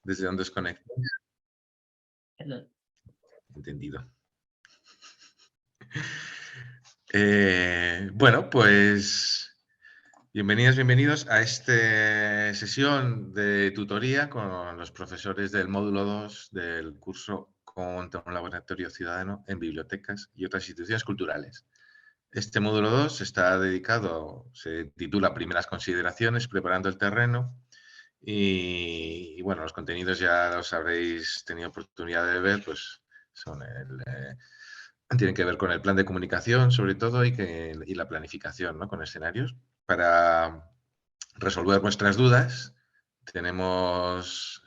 desde dónde os conectáis. Perdón. Entendido. Bueno, pues bienvenidas, bienvenidos a esta sesión de tutoría con los profesores del módulo 2 del curso Contra un laboratorio ciudadano en bibliotecas y otras instituciones culturales. Este módulo 2 está dedicado, se titula Primeras consideraciones, preparando el terreno. Y bueno, los contenidos ya los habréis tenido oportunidad de ver, pues son tienen que ver con el plan de comunicación, sobre todo, y la planificación, ¿no? Con escenarios. Para resolver vuestras dudas, tenemos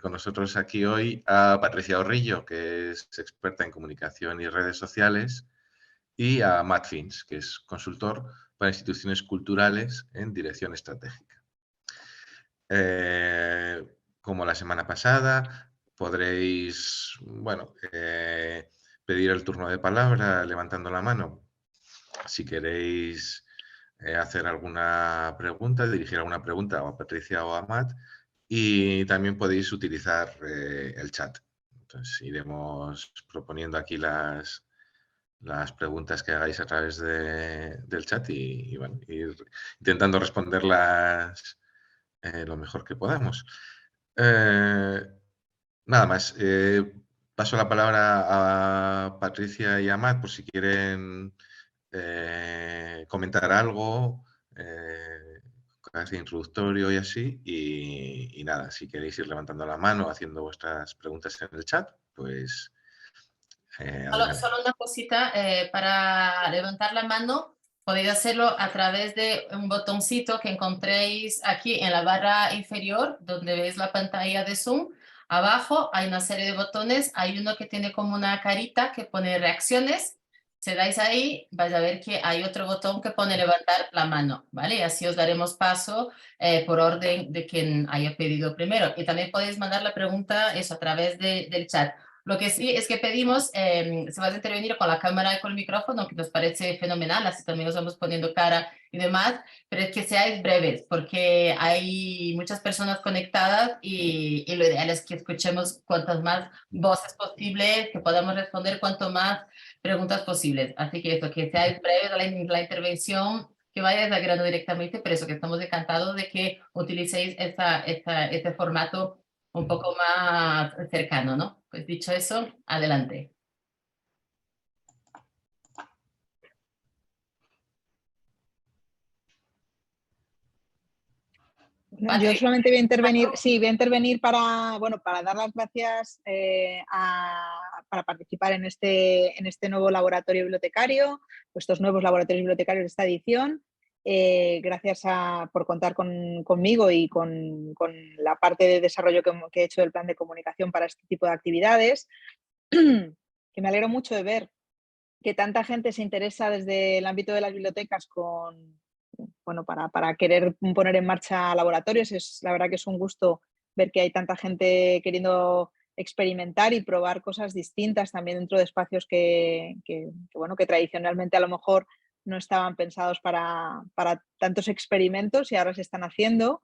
con nosotros aquí hoy a Patricia Orrillo, que es experta en comunicación y redes sociales, y a Matt Fins, que es consultor para instituciones culturales en dirección estratégica. Como la semana pasada, podréis, bueno, pedir el turno de palabra levantando la mano. Si queréis hacer alguna pregunta, dirigir alguna pregunta a Patricia o a Matt, y también podéis utilizar el chat. Entonces iremos proponiendo aquí las preguntas que hagáis a través del chat y bueno, ir intentando responderlas lo mejor que podamos. Nada más. Paso la palabra a Patricia y a Matt por si quieren comentar algo, casi introductorio y así. Y nada, si queréis ir levantando la mano, haciendo vuestras preguntas en el chat, pues adelante. Solo una cosita, para levantar la mano podéis hacerlo a través de un botoncito que encontréis aquí en la barra inferior, donde veis la pantalla de Zoom. Abajo hay una serie de botones, hay uno que tiene como una carita que pone reacciones. Si dais ahí, vais a ver que hay otro botón que pone levantar la mano, ¿vale? Y así os daremos paso por orden de quien haya pedido primero. Y también podéis mandar la pregunta eso a través del chat. Lo que sí es que pedimos, si vas a intervenir con la cámara y con el micrófono, que nos parece fenomenal, así también nos vamos poniendo cara y demás, pero es que seáis breves, porque hay muchas personas conectadas y lo ideal es que escuchemos cuantas más voces posibles, que podamos responder cuanto más preguntas posibles. Así que eso, que seáis breves la intervención, que vayáis al grano directamente, pero eso, que estamos encantados de que utilicéis este formato un poco más cercano, ¿no? Pues dicho eso, adelante. Yo solamente voy a intervenir, sí, voy a intervenir para, bueno, para dar las gracias para participar en este nuevo laboratorio bibliotecario, estos nuevos laboratorios bibliotecarios de esta edición. Gracias por contar conmigo y con la parte de desarrollo que he hecho del plan de comunicación para este tipo de actividades, que me alegro mucho de ver que tanta gente se interesa desde el ámbito de las bibliotecas bueno, para querer poner en marcha laboratorios. La verdad que es un gusto ver que hay tanta gente queriendo experimentar y probar cosas distintas también dentro de espacios bueno, que tradicionalmente a lo mejor no estaban pensados para tantos experimentos y ahora se están haciendo.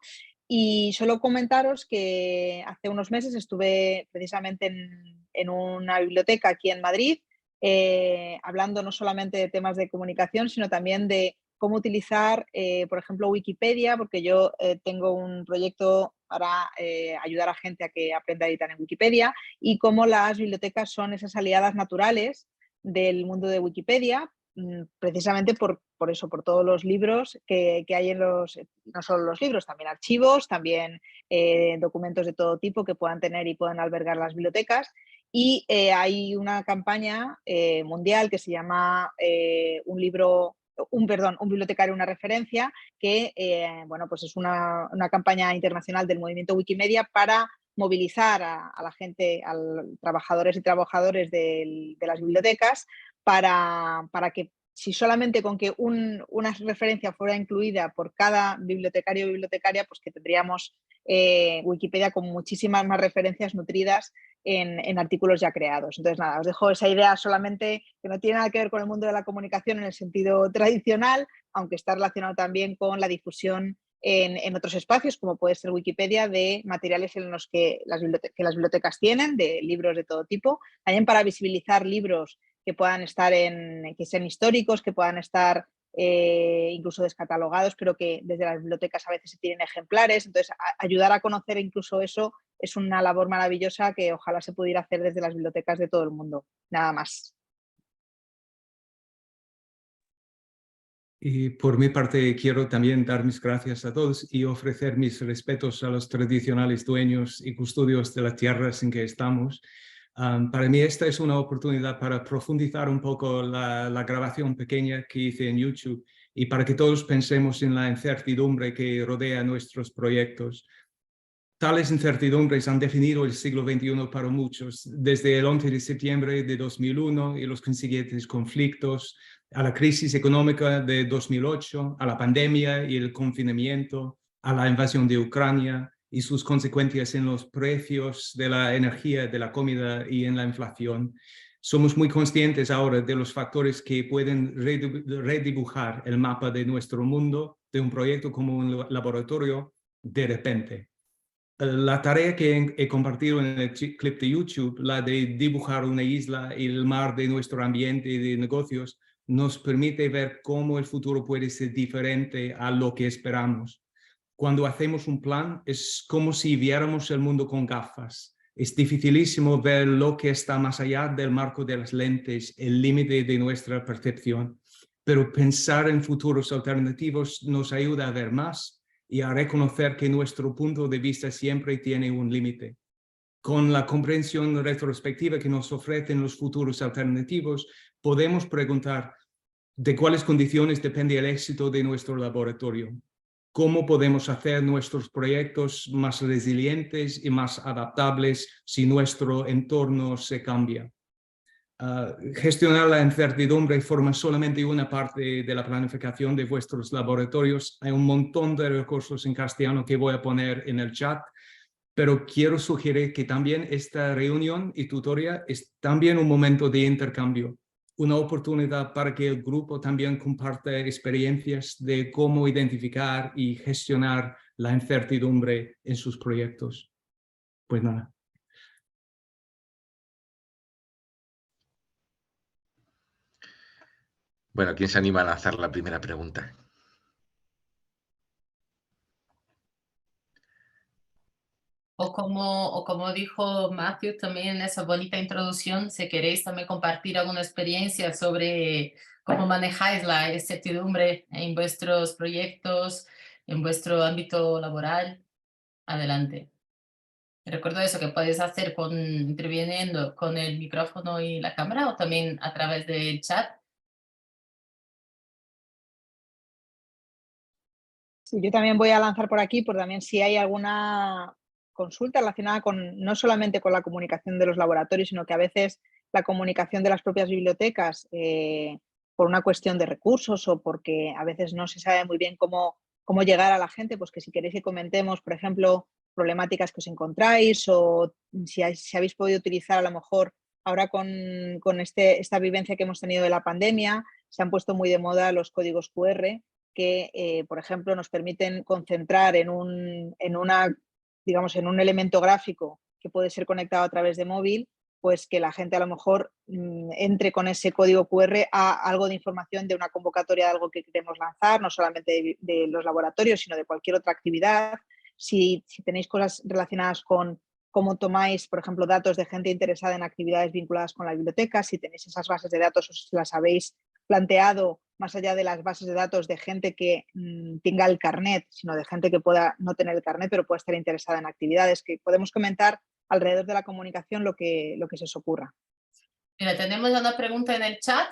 Y solo comentaros que hace unos meses estuve precisamente en una biblioteca aquí en Madrid, hablando no solamente de temas de comunicación, sino también de cómo utilizar, por ejemplo, Wikipedia, porque yo tengo un proyecto para ayudar a gente a que aprenda a editar en Wikipedia, y cómo las bibliotecas son esas aliadas naturales del mundo de Wikipedia, precisamente por eso, por todos los libros que hay no solo los libros, también archivos, también documentos de todo tipo que puedan tener y puedan albergar las bibliotecas. Y hay una campaña mundial que se llama un bibliotecario, una referencia, que bueno, pues es una campaña internacional del movimiento Wikimedia para movilizar a la gente, a trabajadores y trabajadores de las bibliotecas para que si solamente con que una referencia fuera incluida por cada bibliotecario o bibliotecaria, pues que tendríamos Wikipedia con muchísimas más referencias nutridas en artículos ya creados. Entonces, nada, os dejo esa idea solamente, que no tiene nada que ver con el mundo de la comunicación en el sentido tradicional, aunque está relacionado también con la difusión en otros espacios, como puede ser Wikipedia, de materiales en los que las bibliotecas tienen, de libros de todo tipo. También para visibilizar libros que puedan estar que sean históricos, que puedan estar incluso descatalogados, pero que desde las bibliotecas a veces se tienen ejemplares. Entonces, ayudar a conocer incluso eso es una labor maravillosa que ojalá se pudiera hacer desde las bibliotecas de todo el mundo. Nada más. Y por mi parte quiero también dar mis gracias a todos y ofrecer mis respetos a los tradicionales dueños y custodios de las tierras en que estamos. Para mí esta es una oportunidad para profundizar un poco la grabación pequeña que hice en YouTube y para que todos pensemos en la incertidumbre que rodea nuestros proyectos. Tales incertidumbres han definido el siglo XXI para muchos, desde el 11 de septiembre de 2001 y los consiguientes conflictos, a la crisis económica de 2008, a la pandemia y el confinamiento, a la invasión de Ucrania y sus consecuencias en los precios de la energía, de la comida y en la inflación. Somos muy conscientes ahora de los factores que pueden redibujar el mapa de nuestro mundo, de un proyecto como un laboratorio, de repente. La tarea que he compartido en el clip de YouTube, la de dibujar una isla y el mar de nuestro ambiente y de negocios, nos permite ver cómo el futuro puede ser diferente a lo que esperamos. Cuando hacemos un plan, es como si viéramos el mundo con gafas. Es dificilísimo ver lo que está más allá del marco de las lentes, el límite de nuestra percepción. Pero pensar en futuros alternativos nos ayuda a ver más y a reconocer que nuestro punto de vista siempre tiene un límite. Con la comprensión retrospectiva que nos ofrecen los futuros alternativos, podemos preguntar de cuáles condiciones depende el éxito de nuestro laboratorio. ¿Cómo podemos hacer nuestros proyectos más resilientes y más adaptables si nuestro entorno se cambia? Gestionar la incertidumbre forma solamente una parte de la planificación de vuestros laboratorios. Hay un montón de recursos en castellano que voy a poner en el chat, pero quiero sugerir que también esta reunión y tutoría es también un momento de intercambio, una oportunidad para que el grupo también comparta experiencias de cómo identificar y gestionar la incertidumbre en sus proyectos. Pues nada. Bueno, ¿quién se anima a lanzar la primera pregunta? O como dijo Matthew también en esa bonita introducción, si queréis también compartir alguna experiencia sobre cómo manejáis la incertidumbre en vuestros proyectos, en vuestro ámbito laboral, adelante. Recuerdo eso que podéis hacer interviniendo con el micrófono y la cámara o también a través del chat. Sí, yo también voy a lanzar por aquí, por también si hay alguna consulta relacionada no solamente con la comunicación de los laboratorios, sino que a veces la comunicación de las propias bibliotecas por una cuestión de recursos o porque a veces no se sabe muy bien cómo llegar a la gente, pues que si queréis que comentemos, por ejemplo, problemáticas que os encontráis o si habéis podido utilizar a lo mejor ahora con esta vivencia que hemos tenido de la pandemia, se han puesto muy de moda los códigos QR que, por ejemplo, nos permiten concentrar en un elemento gráfico que puede ser conectado a través de móvil, pues que la gente a lo mejor entre con ese código QR a algo de información de una convocatoria de algo que queremos lanzar, no solamente de los laboratorios, sino de cualquier otra actividad. Si tenéis cosas relacionadas con cómo tomáis, por ejemplo, datos de gente interesada en actividades vinculadas con la biblioteca, si tenéis esas bases de datos o si las habéis planteado más allá de las bases de datos de gente que tenga el carnet, sino de gente que pueda no tener el carnet, pero pueda estar interesada en actividades, que podemos comentar alrededor de la comunicación lo que se os ocurra. Mira, tenemos una pregunta en el chat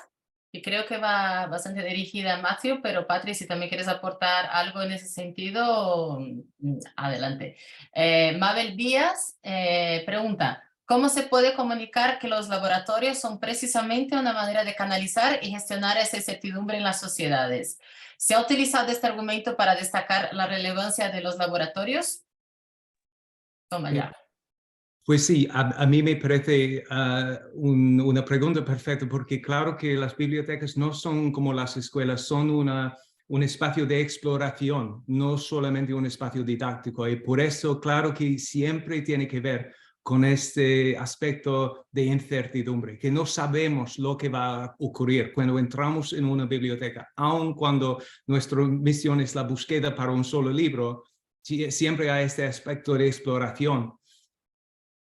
y creo que va bastante dirigida a Matthew, pero Patri, si también quieres aportar algo en ese sentido, adelante. Mabel Díaz pregunta, ¿cómo se puede comunicar que los laboratorios son precisamente una manera de canalizar y gestionar esa incertidumbre en las sociedades? ¿Se ha utilizado este argumento para destacar la relevancia de los laboratorios? Toma ya. Pues sí, a mí me parece una pregunta perfecta porque claro que las bibliotecas no son como las escuelas, son una un espacio de exploración, no solamente un espacio didáctico. Y por eso, claro que siempre tiene que ver con este aspecto de incertidumbre, que no sabemos lo que va a ocurrir cuando entramos en una biblioteca, aun cuando nuestra misión es la búsqueda para un solo libro, siempre hay este aspecto de exploración.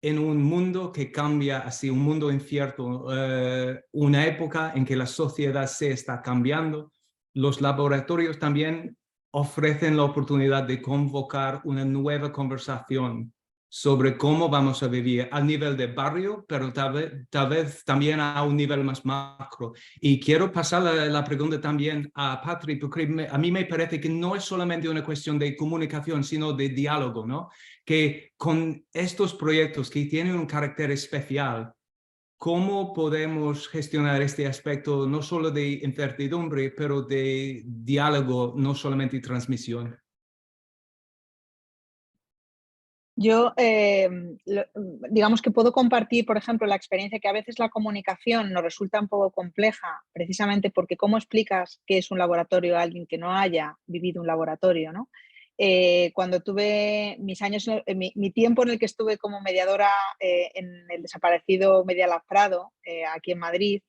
En un mundo que cambia así, un mundo incierto, una época en que la sociedad se está cambiando, los laboratorios también ofrecen la oportunidad de convocar una nueva conversación sobre cómo vamos a vivir a nivel de barrio, pero tal vez también a un nivel más macro. Y quiero pasar la pregunta también a Patrick, porque a mí me parece que no es solamente una cuestión de comunicación, sino de diálogo, ¿no? Que con estos proyectos que tienen un carácter especial, ¿cómo podemos gestionar este aspecto no solo de incertidumbre, pero de diálogo, no solamente transmisión? Yo, digamos que puedo compartir, por ejemplo, la experiencia que a veces la comunicación nos resulta un poco compleja, precisamente porque cómo explicas qué es un laboratorio a alguien que no haya vivido un laboratorio, ¿no? Cuando tuve mis años, mi tiempo en el que estuve como mediadora en el desaparecido Media Lab Prado, aquí en Madrid,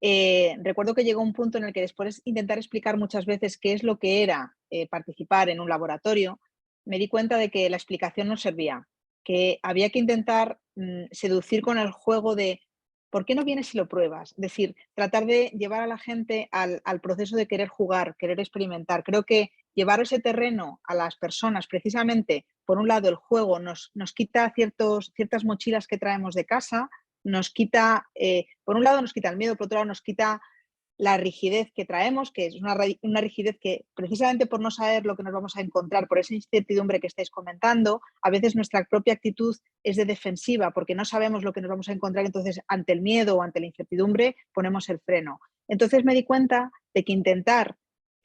recuerdo que llegó un punto en el que después de intentar explicar muchas veces qué es lo que era participar en un laboratorio, me di cuenta de que la explicación no servía, que había que intentar seducir con el juego de ¿por qué no vienes y lo pruebas? Es decir, tratar de llevar a la gente al proceso de querer jugar, querer experimentar. Creo que llevar ese terreno a las personas, precisamente, por un lado, el juego nos quita ciertas mochilas que traemos de casa, nos quita, por un lado nos quita el miedo, por otro lado nos quita la rigidez que traemos, que es una rigidez que precisamente por no saber lo que nos vamos a encontrar, por esa incertidumbre que estáis comentando, a veces nuestra propia actitud es de defensiva porque no sabemos lo que nos vamos a encontrar, entonces ante el miedo o ante la incertidumbre ponemos el freno. Entonces me di cuenta de que intentar,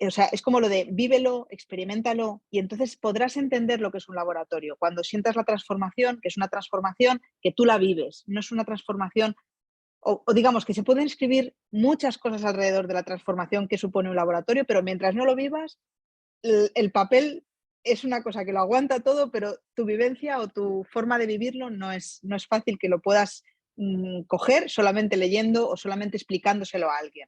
o sea, es como lo de vívelo, experiméntalo y entonces podrás entender lo que es un laboratorio. Cuando sientas la transformación, que es una transformación que tú la vives, no es una transformación o digamos que se pueden escribir muchas cosas alrededor de la transformación que supone un laboratorio, pero mientras no lo vivas, el papel es una cosa que lo aguanta todo, pero tu vivencia o tu forma de vivirlo no es fácil que lo puedas coger solamente leyendo o solamente explicándoselo a alguien.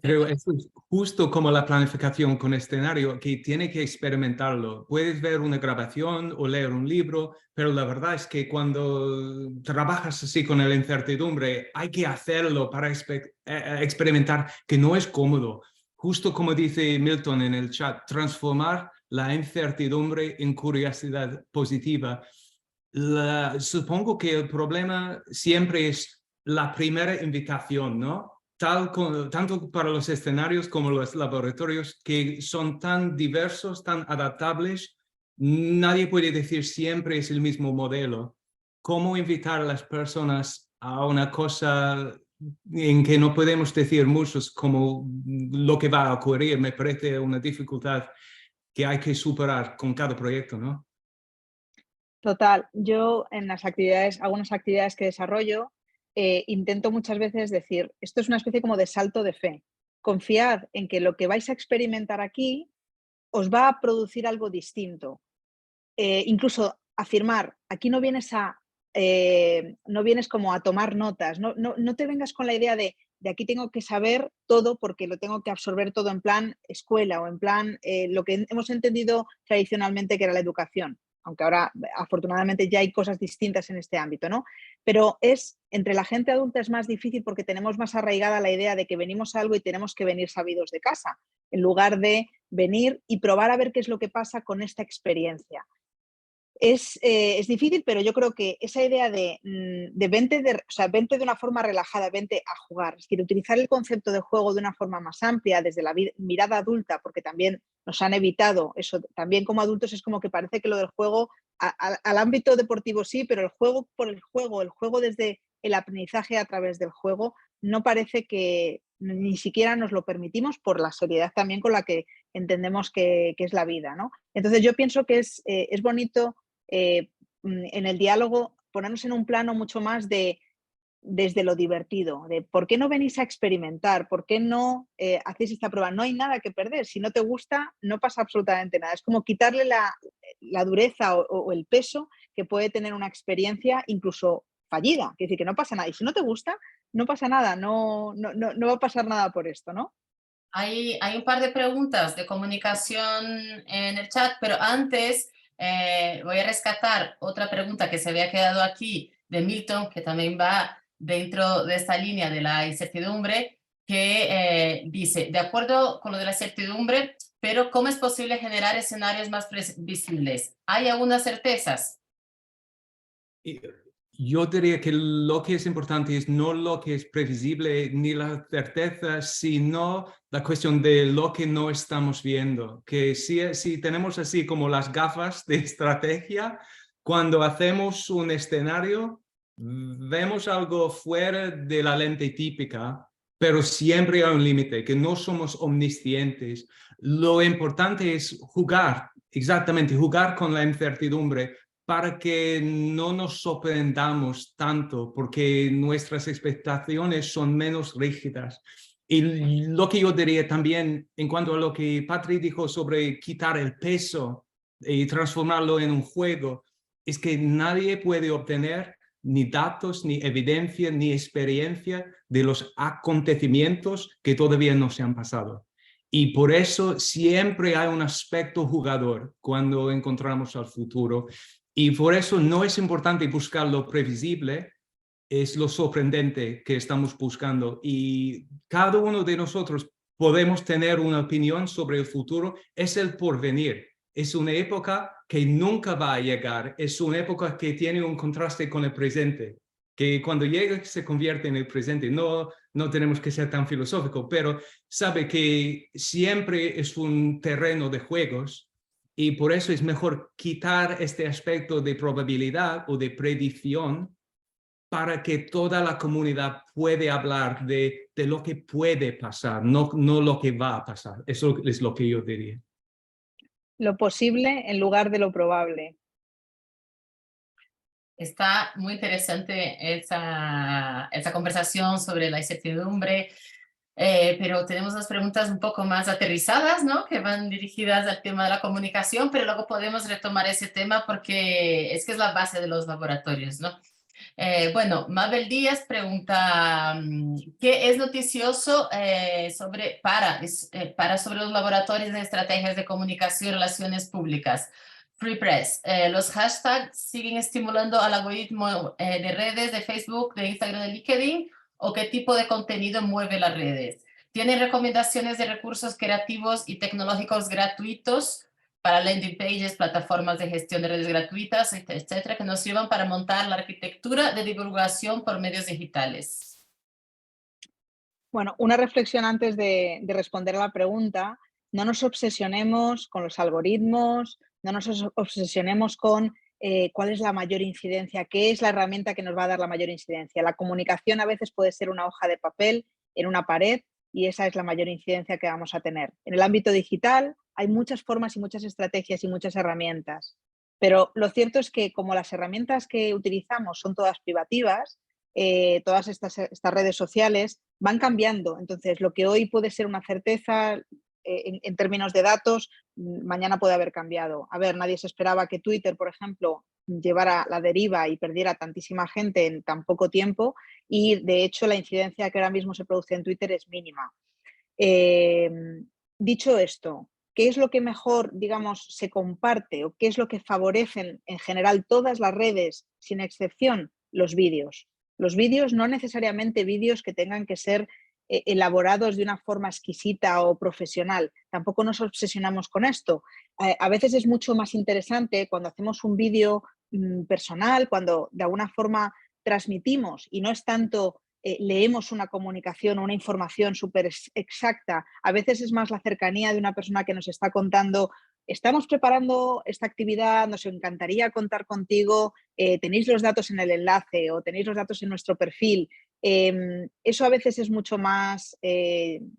Pero eso es justo como la planificación con escenario, que tiene que experimentarlo. Puedes ver una grabación o leer un libro, pero la verdad es que cuando trabajas así con la incertidumbre, hay que hacerlo para experimentar, que no es cómodo. Justo como dice Milton en el chat, transformar la incertidumbre en curiosidad positiva. Supongo que el problema siempre es la primera invitación, ¿no? Tanto para los escenarios como los laboratorios, que son tan diversos, tan adaptables, nadie puede decir siempre es el mismo modelo. ¿Cómo invitar a las personas a una cosa en que no podemos decir muchos como lo que va a ocurrir? Me parece una dificultad que hay que superar con cada proyecto, ¿no? Total, yo en las actividades, algunas actividades que desarrollo, intento muchas veces decir, esto es una especie como de salto de fe. Confiad en que lo que vais a experimentar aquí os va a producir algo distinto. Incluso afirmar, aquí no vienes no vienes como a tomar notas, no te vengas con la idea de aquí tengo que saber todo porque lo tengo que absorber todo en plan escuela o en plan lo que hemos entendido tradicionalmente que era la educación, aunque ahora afortunadamente ya hay cosas distintas en este ámbito, ¿no? Pero entre la gente adulta es más difícil porque tenemos más arraigada la idea de que venimos a algo y tenemos que venir sabidos de casa, en lugar de venir y probar a ver qué es lo que pasa con esta experiencia. Es difícil, pero yo creo que esa idea de vente de una forma relajada, vente a jugar, es decir, utilizar el concepto de juego de una forma más amplia, desde la mirada adulta, porque también nos han evitado eso, también como adultos es como que parece que lo del juego, al ámbito deportivo sí, pero el juego por el juego desde el aprendizaje a través del juego, no parece que ni siquiera nos lo permitimos por la seriedad también con la que entendemos que es la vida, ¿no? Entonces yo pienso que es bonito en el diálogo ponernos en un plano mucho más de desde lo divertido, de ¿por qué no venís a experimentar? ¿Por qué no hacéis esta prueba? No hay nada que perder. Si no te gusta, no pasa absolutamente nada. Es como quitarle la dureza o el peso que puede tener una experiencia incluso fallida. Es decir, que no pasa nada. Y si no te gusta, no pasa nada. No va a pasar nada por esto, ¿no? Hay un par de preguntas de comunicación en el chat, pero antes voy a rescatar otra pregunta que se había quedado aquí de Milton, que también va dentro de esta línea de la incertidumbre, que dice, de acuerdo con lo de la incertidumbre, pero ¿cómo es posible generar escenarios más visibles? ¿Hay algunas certezas? Yo diría que lo que es importante es no lo que es previsible ni la certeza, sino la cuestión de lo que no estamos viendo. Que si tenemos así como las gafas de estrategia, cuando hacemos un escenario, vemos algo fuera de la lente típica, pero siempre hay un límite, que no somos omniscientes. Lo importante es jugar, exactamente, jugar con la incertidumbre, para que no nos sorprendamos tanto, porque nuestras expectaciones son menos rígidas. Y lo que yo diría también en cuanto a lo que Patri dijo sobre quitar el peso y transformarlo en un juego, es que nadie puede obtener ni datos, ni evidencia, ni experiencia de los acontecimientos que todavía no se han pasado. Y por eso siempre hay un aspecto jugador cuando encontramos al futuro. Y por eso no es importante buscar lo previsible, es lo sorprendente que estamos buscando. Y cada uno de nosotros podemos tener una opinión sobre el futuro, es el porvenir. Es una época que nunca va a llegar, es una época que tiene un contraste con el presente, que cuando llega se convierte en el presente. No tenemos que ser tan filosóficos, pero sabe que siempre es un terreno de juegos. Y por eso es mejor quitar este aspecto de probabilidad o de predicción para que toda la comunidad puede hablar de lo que puede pasar, no lo que va a pasar. Eso es lo que yo diría. Lo posible en lugar de lo probable. Está muy interesante esa conversación sobre la incertidumbre, pero tenemos unas preguntas un poco más aterrizadas, ¿no? Que van dirigidas al tema de la comunicación, pero luego podemos retomar ese tema porque es que es la base de los laboratorios, ¿no? Bueno, Mabel Díaz pregunta, ¿qué es noticioso sobre los laboratorios de estrategias de comunicación y relaciones públicas? Free Press. Los hashtags siguen estimulando al algoritmo de redes de Facebook, de Instagram, de LinkedIn, o qué tipo de contenido mueve las redes. ¿Tienen recomendaciones de recursos creativos y tecnológicos gratuitos para landing pages, plataformas de gestión de redes gratuitas, etcétera, que nos sirvan para montar la arquitectura de divulgación por medios digitales? Bueno, una reflexión antes de responder a la pregunta. No nos obsesionemos con los algoritmos, no nos obsesionemos con cuál es la mayor incidencia, qué es la herramienta que nos va a dar la mayor incidencia. La comunicación a veces puede ser una hoja de papel en una pared y esa es la mayor incidencia que vamos a tener. En el ámbito digital hay muchas formas y muchas estrategias y muchas herramientas, pero lo cierto es que como las herramientas que utilizamos son todas privativas, todas estas redes sociales van cambiando. Entonces, lo que hoy puede ser una certeza en términos de datos, mañana puede haber cambiado. A ver, nadie se esperaba que Twitter, por ejemplo, llevara la deriva y perdiera tantísima gente en tan poco tiempo y, de hecho, la incidencia que ahora mismo se produce en Twitter es mínima. Dicho esto, ¿qué es lo que mejor, digamos, se comparte o qué es lo que favorecen en general todas las redes, sin excepción? Los vídeos. Los vídeos, no necesariamente vídeos que tengan que ser elaborados de una forma exquisita o profesional. Tampoco nos obsesionamos con esto. A veces es mucho más interesante cuando hacemos un vídeo personal, cuando de alguna forma transmitimos y no es tanto leemos una comunicación o una información súper exacta. A veces es más la cercanía de una persona que nos está contando: estamos preparando esta actividad, nos encantaría contar contigo, tenéis los datos en el enlace o tenéis los datos en nuestro perfil. Eso a veces es mucho más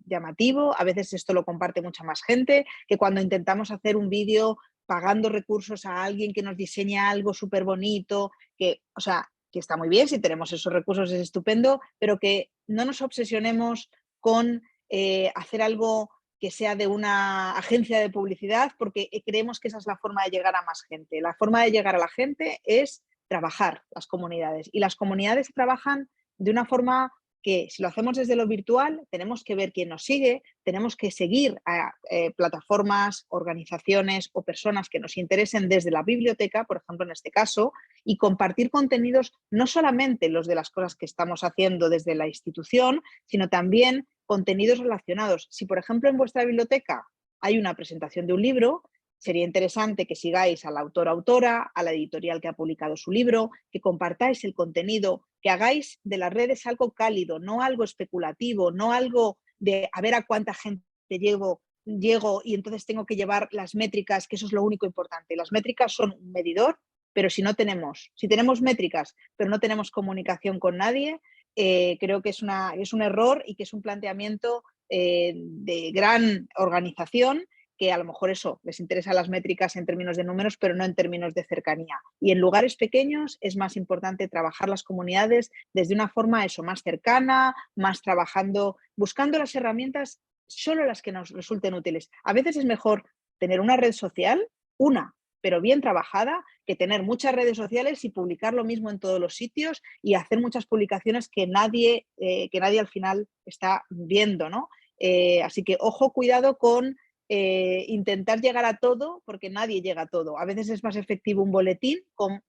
llamativo, a veces esto lo comparte mucha más gente que cuando intentamos hacer un vídeo pagando recursos a alguien que nos diseña algo súper bonito, o sea, que está muy bien, si tenemos esos recursos es estupendo, pero que no nos obsesionemos con hacer algo que sea de una agencia de publicidad, porque creemos que esa es la forma de llegar a más gente. La forma de llegar a la gente es trabajar las comunidades, y las comunidades trabajan de una forma que, si lo hacemos desde lo virtual, tenemos que ver quién nos sigue, tenemos que seguir a plataformas, organizaciones o personas que nos interesen desde la biblioteca, por ejemplo, en este caso, y compartir contenidos, no solamente los de las cosas que estamos haciendo desde la institución, sino también contenidos relacionados. Si, por ejemplo, en vuestra biblioteca hay una presentación de un libro, sería interesante que sigáis al autor o autora, a la editorial que ha publicado su libro, que compartáis el contenido, que hagáis de las redes algo cálido, no algo especulativo, no algo de a ver a cuánta gente llego y entonces tengo que llevar las métricas, que eso es lo único importante. Las métricas son un medidor, pero si tenemos métricas, pero no tenemos comunicación con nadie, creo que es un error y que es un planteamiento de gran organización, que a lo mejor eso les interesa las métricas en términos de números, pero no en términos de cercanía. Y en lugares pequeños es más importante trabajar las comunidades desde una forma más cercana, más trabajando, buscando las herramientas, solo las que nos resulten útiles. A veces es mejor tener una red social, pero bien trabajada, que tener muchas redes sociales y publicar lo mismo en todos los sitios y hacer muchas publicaciones que nadie al final está viendo, ¿no? Así que ojo, cuidado con intentar llegar a todo, porque nadie llega a todo. A veces es más efectivo un boletín con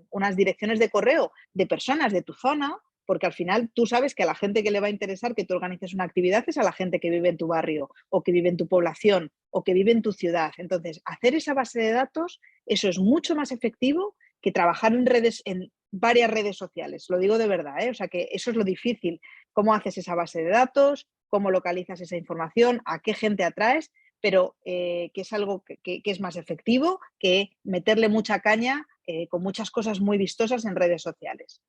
unas direcciones de correo de personas de tu zona, porque al final tú sabes que a la gente que le va a interesar que tú organices una actividad es a la gente que vive en tu barrio o que vive en tu población o que vive en tu ciudad. Entonces, hacer esa base de datos, eso es mucho más efectivo que trabajar en varias redes sociales. Lo digo de verdad, ¿eh? O sea que eso es lo difícil. ¿Cómo haces esa base de datos? ¿Cómo localizas esa información? ¿A qué gente atraes? Pero que es algo que es más efectivo que meterle mucha caña con muchas cosas muy vistosas en redes sociales.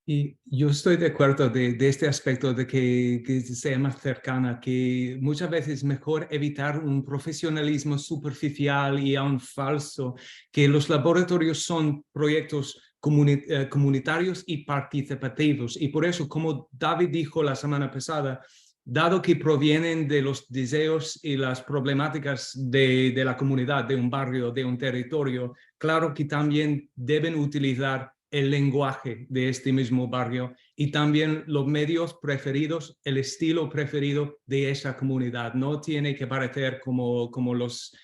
Y yo estoy de acuerdo de este aspecto de que sea más cercana, que muchas veces es mejor evitar un profesionalismo superficial y aún falso, que los laboratorios son proyectos comunitarios y participativos. Y por eso, como David dijo la semana pasada, dado que provienen de los deseos y las problemáticas de la comunidad, de un barrio, de un territorio, claro que también deben utilizar el lenguaje de este mismo barrio y también los medios preferidos, el estilo preferido de esa comunidad. No tiene que parecer como los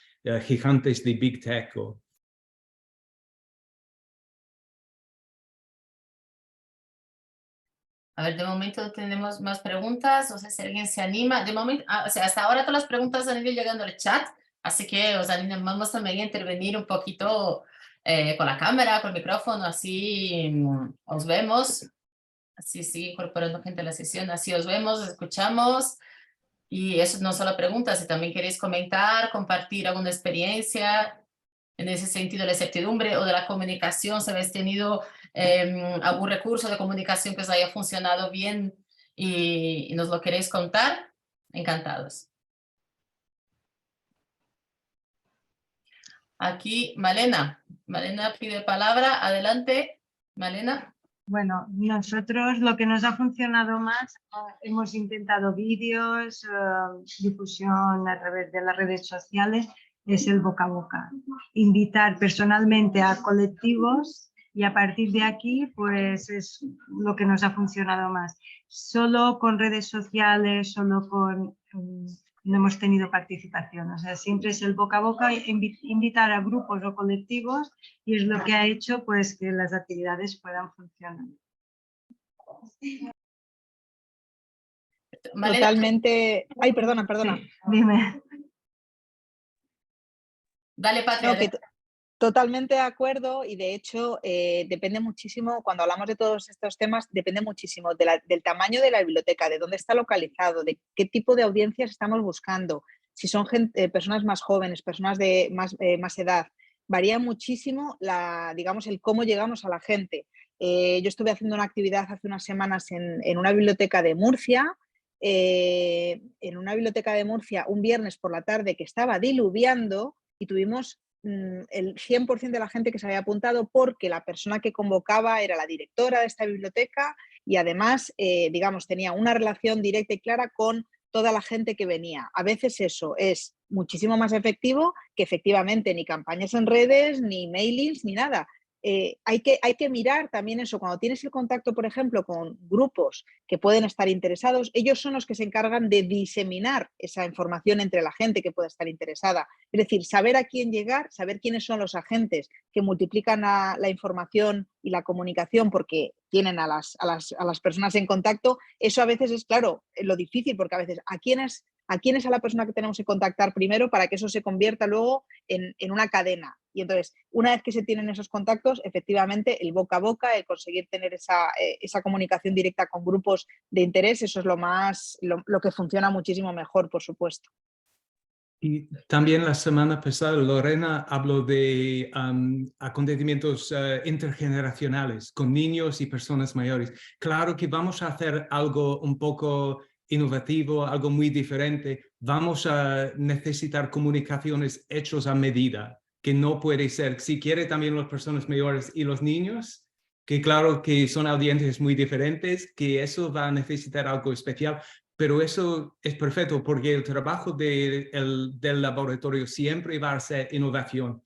gigantes de Big Tech. A ver, de momento tenemos más preguntas, no sé si alguien se anima. De momento, o sea, hasta ahora todas las preguntas han ido llegando al chat, así que os animamos también a intervenir un poquito con la cámara, con el micrófono, así os vemos, así sigue incorporando gente a la sesión, así os vemos, escuchamos, y eso no solo preguntas, si también queréis comentar, compartir alguna experiencia en ese sentido de la incertidumbre o de la comunicación, si habéis tenido algún recurso de comunicación que os haya funcionado bien y nos lo queréis contar, encantados. Aquí Malena pide palabra, adelante, Malena. Bueno, nosotros lo que nos ha funcionado más, hemos intentado vídeos, difusión a través de las redes sociales, es el boca a boca. Invitar personalmente a colectivos y a partir de aquí pues es lo que nos ha funcionado más. Solo con redes sociales, solo con... no hemos tenido participación, o sea, siempre es el boca a boca, invitar a grupos o colectivos y es lo que ha hecho pues que las actividades puedan funcionar. Totalmente. Ay, perdona. Sí, dime. Dale, Patria. No, totalmente de acuerdo, y de hecho depende muchísimo, cuando hablamos de todos estos temas, depende muchísimo del tamaño de la biblioteca, de dónde está localizado, de qué tipo de audiencias estamos buscando, si son personas más jóvenes, personas de más edad. Varía muchísimo digamos, el cómo llegamos a la gente. Yo estuve haciendo una actividad hace unas semanas en una biblioteca de Murcia, un viernes por la tarde que estaba diluviando, y tuvimos el 100% de la gente que se había apuntado, porque la persona que convocaba era la directora de esta biblioteca y además, digamos, tenía una relación directa y clara con toda la gente que venía. A veces eso es muchísimo más efectivo que efectivamente ni campañas en redes, ni mailings, ni nada. Hay que mirar también eso. Cuando tienes el contacto, por ejemplo, con grupos que pueden estar interesados, ellos son los que se encargan de diseminar esa información entre la gente que pueda estar interesada. Es decir, saber a quién llegar, saber quiénes son los agentes que multiplican la información y la comunicación porque tienen a las personas en contacto, eso a veces es, claro, lo difícil, porque a veces a quién es a la persona que tenemos que contactar primero para que eso se convierta luego en una cadena. Y entonces, una vez que se tienen esos contactos, efectivamente, el boca a boca, el conseguir tener esa comunicación directa con grupos de interés, eso es lo que funciona muchísimo mejor, por supuesto. Y también la semana pasada Lorena habló de acontecimientos intergeneracionales con niños y personas mayores. Claro que vamos a hacer algo un poco innovativo, algo muy diferente. Vamos a necesitar comunicaciones hechas a medida, que no puede ser. Si quiere también las personas mayores y los niños, que claro que son audiencias muy diferentes, que eso va a necesitar algo especial. Pero eso es perfecto porque el trabajo del laboratorio siempre va a ser innovación,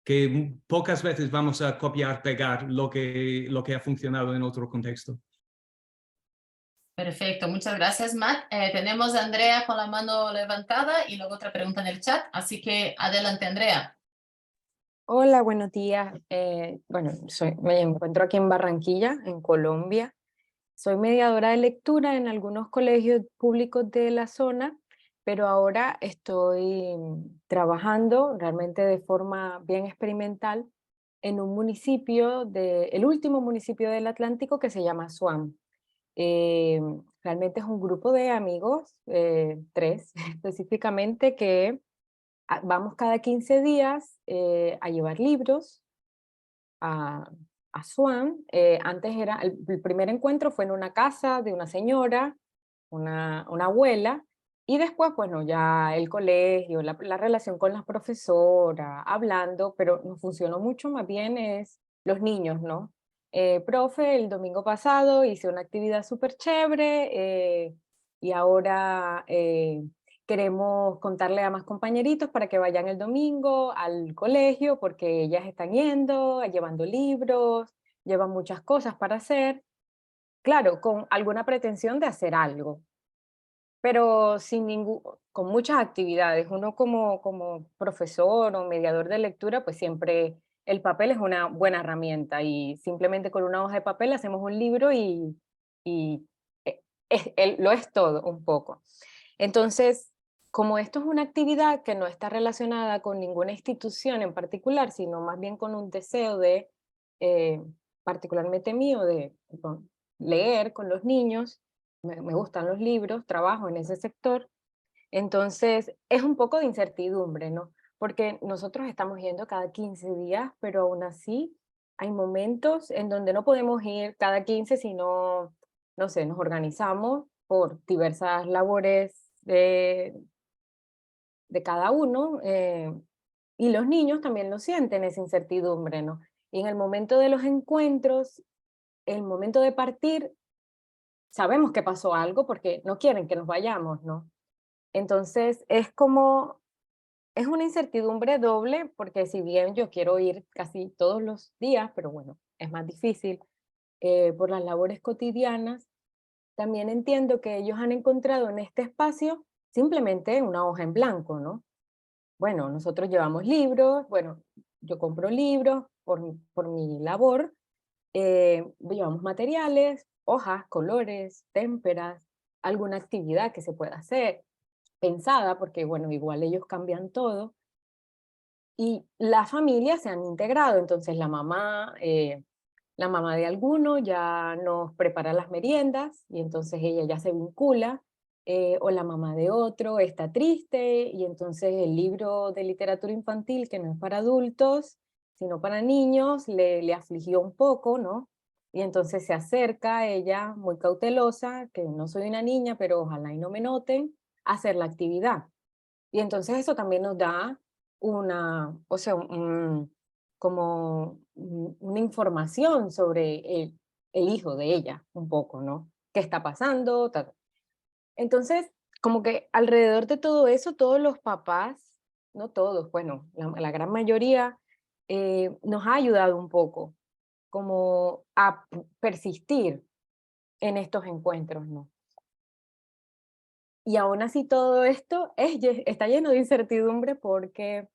que pocas veces vamos a copiar, pegar lo que ha funcionado en otro contexto. Perfecto, muchas gracias, Matt. Tenemos a Andrea con la mano levantada y luego otra pregunta en el chat, así que adelante, Andrea. Hola, buenos días. Bueno, me encuentro aquí en Barranquilla, en Colombia. Soy mediadora de lectura en algunos colegios públicos de la zona, pero ahora estoy trabajando realmente de forma bien experimental en un municipio, el último municipio del Atlántico que se llama Suam. Realmente es un grupo de amigos, 3 específicamente, que vamos cada 15 días a llevar libros a Asuán. Antes era, el primer encuentro fue en una casa de una señora, una abuela, y después, bueno, ya el colegio, la relación con la profesora, hablando, pero nos funcionó mucho más bien es los niños, ¿no? Profe, el domingo pasado hice una actividad súper chévere y ahora queremos contarle a más compañeritos para que vayan el domingo al colegio porque ellas están yendo, llevando libros, llevan muchas cosas para hacer. Claro, con alguna pretensión de hacer algo, pero con muchas actividades. Uno como profesor o mediador de lectura, pues siempre el papel es una buena herramienta y simplemente con una hoja de papel hacemos un libro y lo es todo un poco. Entonces, como esto es una actividad que no está relacionada con ninguna institución en particular, sino más bien con un deseo de, particularmente mío, de leer con los niños, me gustan los libros, trabajo en ese sector, entonces es un poco de incertidumbre, ¿no? Porque nosotros estamos yendo cada 15 días, pero aún así hay momentos en donde no podemos ir cada 15, sino, no sé, nos organizamos por diversas labores de cada uno, y los niños también lo sienten, esa incertidumbre, ¿no? Y en el momento de los encuentros, el momento de partir, sabemos que pasó algo porque no quieren que nos vayamos, ¿no? Entonces es una incertidumbre doble, porque si bien yo quiero ir casi todos los días, pero bueno, es más difícil por las labores cotidianas, también entiendo que ellos han encontrado en este espacio simplemente una hoja en blanco, ¿no? Bueno, nosotros llevamos libros, bueno, yo compro libros por mi labor, llevamos materiales, hojas, colores, témperas, alguna actividad que se pueda hacer, pensada, porque bueno, igual ellos cambian todo. Y las familias se han integrado, entonces la mamá de alguno ya nos prepara las meriendas y entonces ella ya se vincula, o la mamá de otro está triste y entonces el libro de literatura infantil, que no es para adultos, sino para niños, le afligió un poco, ¿no? Y entonces se acerca ella, muy cautelosa, que no soy una niña, pero ojalá y no me noten, a hacer la actividad. Y entonces eso también nos da o sea, como una información sobre el hijo de ella, un poco, ¿no? ¿Qué está pasando? Entonces, como que alrededor de todo eso, todos los papás, no todos, bueno, la gran mayoría, nos ha ayudado un poco como a persistir en estos encuentros, ¿no? Y aún así todo esto está lleno de incertidumbre porque,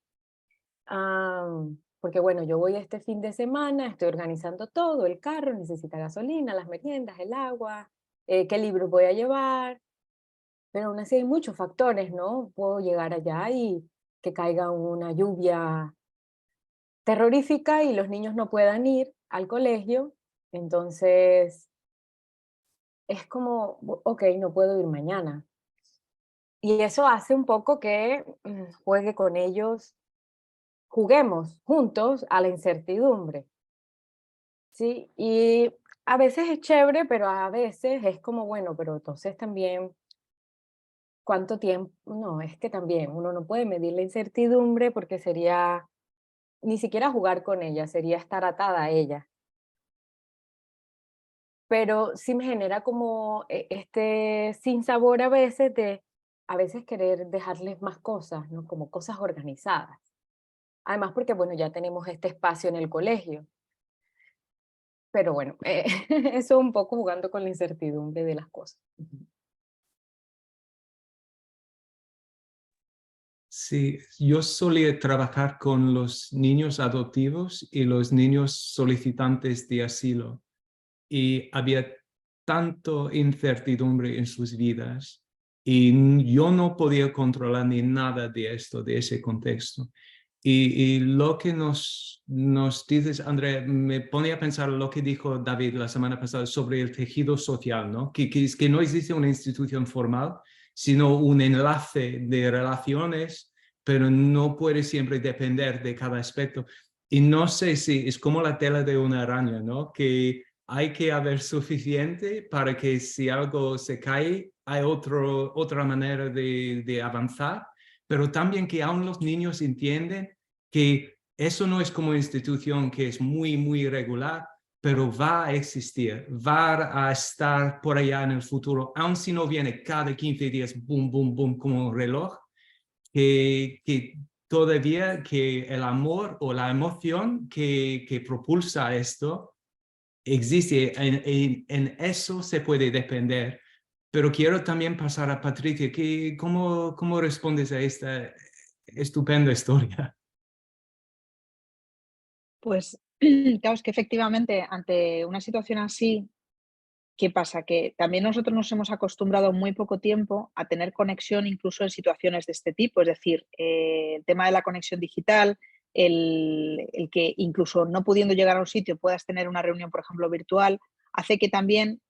porque bueno, yo voy este fin de semana, estoy organizando todo, el carro necesita gasolina, las meriendas, el agua, qué libros voy a llevar, pero aún así hay muchos factores, ¿no? Puedo llegar allá y que caiga una lluvia terrorífica y los niños no puedan ir al colegio, entonces es como, ok, no puedo ir mañana. Y eso hace un poco que juegue con ellos, juguemos juntos a la incertidumbre, ¿sí? Y a veces es chévere, pero a veces es como, bueno, pero entonces también, ¿cuánto tiempo? No, es que también uno no puede medir la incertidumbre porque sería ni siquiera jugar con ella, sería estar atada a ella. Pero sí me genera como este sinsabor a veces querer dejarles más cosas, ¿no? Como cosas organizadas. Además porque, bueno, ya tenemos este espacio en el colegio. Pero bueno, eso un poco jugando con la incertidumbre de las cosas. Ujú. Sí, yo solía trabajar con los niños adoptivos y los niños solicitantes de asilo y había tanto incertidumbre en sus vidas y yo no podía controlar ni nada de esto, de ese contexto. Y lo que nos dices, Andrea, me pone a pensar lo que dijo David la semana pasada sobre el tejido social, ¿no? Que no existe una institución formal, sino un enlace de relaciones, pero no puede siempre depender de cada aspecto. Y no sé si es como la tela de una araña, ¿no? Que hay que haber suficiente para que si algo se cae, hay otra manera de avanzar, pero también que aún los niños entienden que eso no es como institución que es muy, muy regular, pero va a existir, va a estar por allá en el futuro, aun si no viene cada 15 días, boom, boom, boom, como un reloj, que todavía que el amor o la emoción que propulsa esto existe, en eso se puede depender. Pero quiero también pasar a Patricia, ¿cómo respondes a esta estupenda historia? Pues claro, es que efectivamente ante una situación así, ¿qué pasa? Que también nosotros nos hemos acostumbrado muy poco tiempo a tener conexión incluso en situaciones de este tipo, es decir, el tema de la conexión digital, el que incluso no pudiendo llegar a un sitio puedas tener una reunión, por ejemplo, virtual, hace que también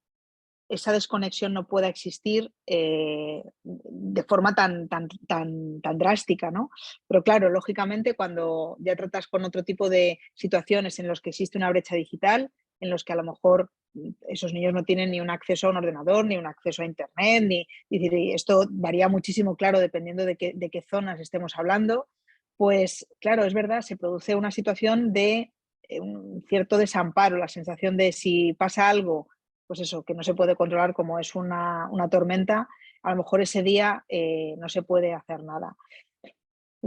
esa desconexión no pueda existir de forma tan drástica, ¿no? Pero claro, lógicamente, cuando ya tratas con otro tipo de situaciones en los que existe una brecha digital, en los que a lo mejor esos niños no tienen ni un acceso a un ordenador, ni un acceso a internet, y esto varía muchísimo, claro, dependiendo de qué zonas estemos hablando, pues claro, es verdad, se produce una situación de un cierto desamparo, la sensación de si pasa algo pues eso, que no se puede controlar como es una tormenta, a lo mejor ese día no se puede hacer nada.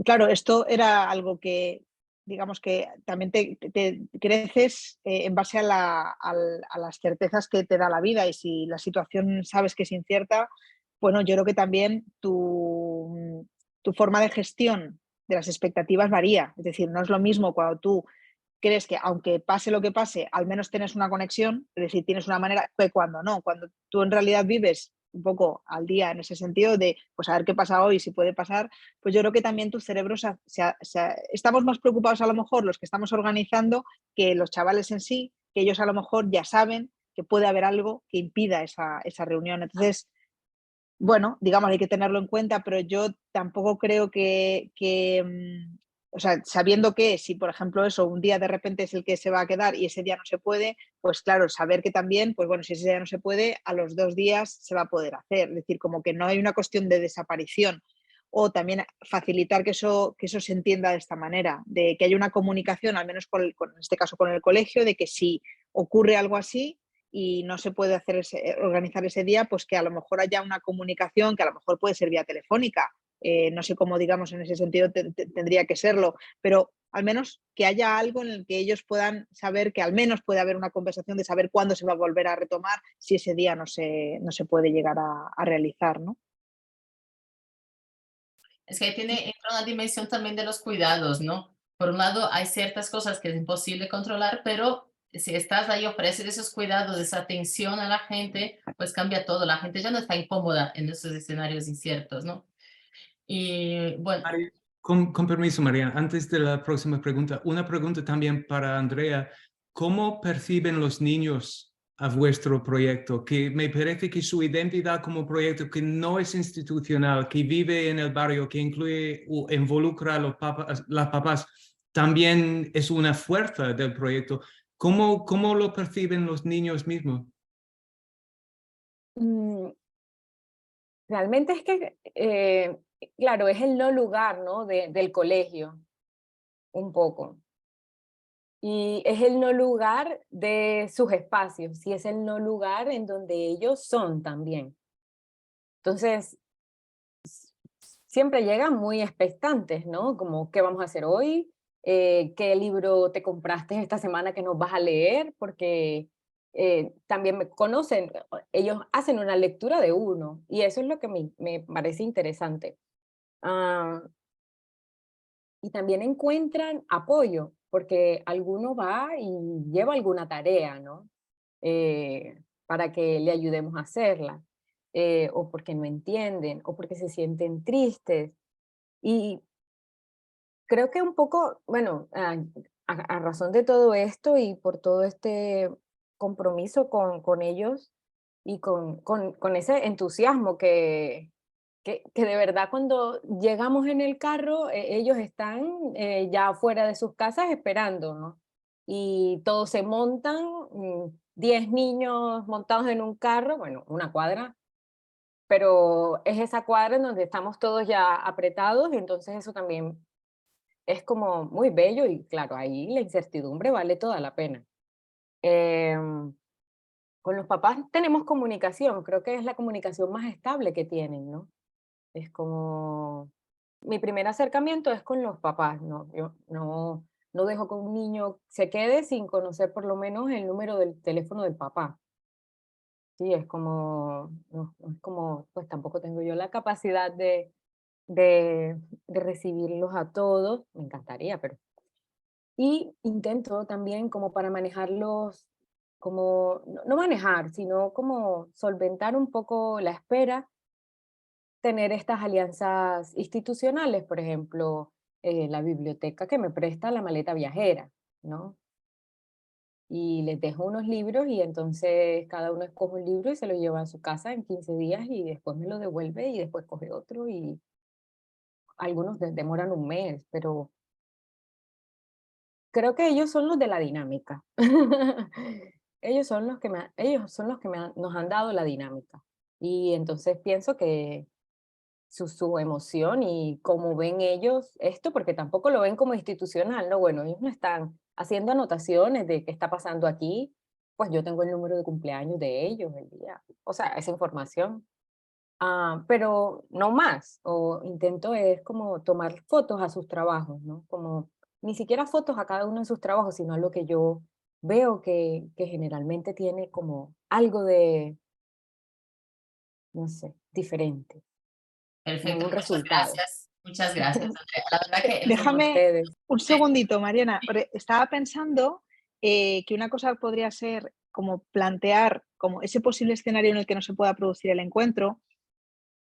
Claro, esto era algo que, digamos que también te creces en base a las certezas que te da la vida y si la situación sabes que es incierta, bueno, yo creo que también tu forma de gestión de las expectativas varía. Es decir, no es lo mismo cuando tú crees que aunque pase lo que pase, al menos tienes una conexión, es decir, tienes una manera, que cuando no, cuando tú en realidad vives un poco al día en ese sentido de, pues a ver qué pasa hoy, si puede pasar, pues yo creo que también tu cerebro estamos más preocupados a lo mejor los que estamos organizando que los chavales en sí, que ellos a lo mejor ya saben que puede haber algo que impida esa reunión. Entonces, bueno, digamos, hay que tenerlo en cuenta, pero yo tampoco creo o sea, sabiendo que si, por ejemplo, eso, un día de repente es el que se va a quedar y ese día no se puede, pues claro, saber que también, pues bueno, si ese día no se puede, a los 2 días se va a poder hacer. Es decir, como que no hay una cuestión de desaparición. o también facilitar que eso se entienda de esta manera, de que haya una comunicación, al menos en este caso con el colegio, de que si ocurre algo así y no se puede organizar ese día, pues que a lo mejor haya una comunicación que a lo mejor puede ser vía telefónica. No sé cómo, digamos, en ese sentido tendría que serlo, pero al menos que haya algo en el que ellos puedan saber que al menos puede haber una conversación de saber cuándo se va a volver a retomar si ese día no se puede llegar a realizar, ¿no? Es que ahí entra una dimensión también de los cuidados, ¿no? Por un lado, hay ciertas cosas que es imposible controlar, pero si estás ahí, ofreces esos cuidados, esa atención a la gente, pues cambia todo. La gente ya no está incómoda en esos escenarios inciertos, ¿no? Y bueno, Con permiso, María, antes de la próxima pregunta, una pregunta también para Andrea. ¿Cómo perciben los niños a vuestro proyecto? Que me parece que su identidad como proyecto que no es institucional, que vive en el barrio, que incluye o involucra a las papás, también es una fuerza del proyecto. ¿Cómo lo perciben los niños mismos? Realmente es que, claro, es el no lugar, ¿no? del colegio, un poco. Y es el no lugar de sus espacios, y es el no lugar en donde ellos son también. Entonces, siempre llegan muy expectantes, ¿no? Como, ¿qué vamos a hacer hoy? ¿Qué libro te compraste esta semana que nos vas a leer? Porque también me conocen, ellos hacen una lectura de uno, y eso es lo que me parece interesante. Ah, y también encuentran apoyo, porque alguno va y lleva alguna tarea, ¿no? Para que le ayudemos a hacerla, o porque no entienden, o porque se sienten tristes. Y creo que un poco, bueno, a razón de todo esto y por todo este compromiso con ellos y con ese entusiasmo que de verdad cuando llegamos en el carro, ellos están ya fuera de sus casas esperando, ¿no? Y todos se montan, 10 niños montados en un carro, bueno, una cuadra, pero es esa cuadra en donde estamos todos ya apretados, entonces eso también es como muy bello y claro, ahí la incertidumbre vale toda la pena. Em, con los papás tenemos comunicación, creo que es la comunicación más estable que tienen, ¿no? Es como, mi primer acercamiento es con los papás, ¿no? Yo no dejo que un niño se quede sin conocer por lo menos el número del teléfono del papá. Sí, es como, no es como, pues tampoco tengo yo la capacidad de recibirlos a todos, me encantaría, pero... Y intento también como para manejarlos, como, no manejar, sino como solventar un poco la espera, tener estas alianzas institucionales, por ejemplo, la biblioteca que me presta la maleta viajera, ¿no? Y les dejo unos libros y entonces cada uno escoge un libro y se lo lleva a su casa en 15 días y después me lo devuelve y después coge otro y algunos demoran un mes, pero creo que ellos son los de la dinámica. Ellos son los que nos han dado la dinámica. Y entonces pienso que su emoción y cómo ven ellos esto, porque tampoco lo ven como institucional, ¿no? Bueno, ellos no están haciendo anotaciones de qué está pasando aquí, pues yo tengo el número de cumpleaños de ellos, el día, o sea, esa información. Pero no más, o intento es como tomar fotos a sus trabajos, ¿no? Como ni siquiera fotos a cada uno de sus trabajos, sino a lo que yo veo que generalmente tiene como algo de, no sé, diferente, como perfecto, un resultado. muchas gracias, Andrea. La verdad que Déjame Ustedes. un segundito, Mariana. Estaba pensando que una cosa podría ser como plantear como ese posible escenario en el que no se pueda producir el encuentro.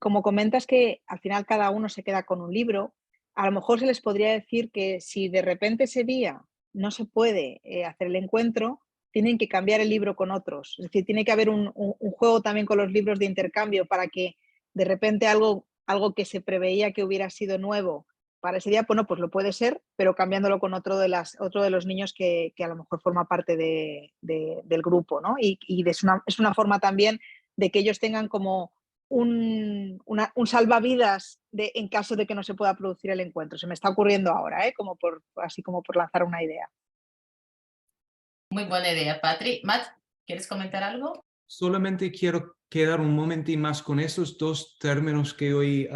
Como comentas que al final cada uno se queda con un libro, a lo mejor se les podría decir que si de repente ese día no se puede hacer el encuentro, tienen que cambiar el libro con otros. Es decir, tiene que haber un juego también con los libros de intercambio para que de repente algo que se preveía que hubiera sido nuevo para ese día, bueno, pues lo puede ser, pero cambiándolo con otro de los niños que a lo mejor forma parte del grupo, ¿no? Y es una forma también de que ellos tengan como un salvavidas en caso de que no se pueda producir el encuentro. Se me está ocurriendo ahora, así como por lanzar una idea. Muy buena idea, Patri. Matt, ¿quieres comentar algo? Solamente quiero quedar un momentín más con esos dos términos que hoy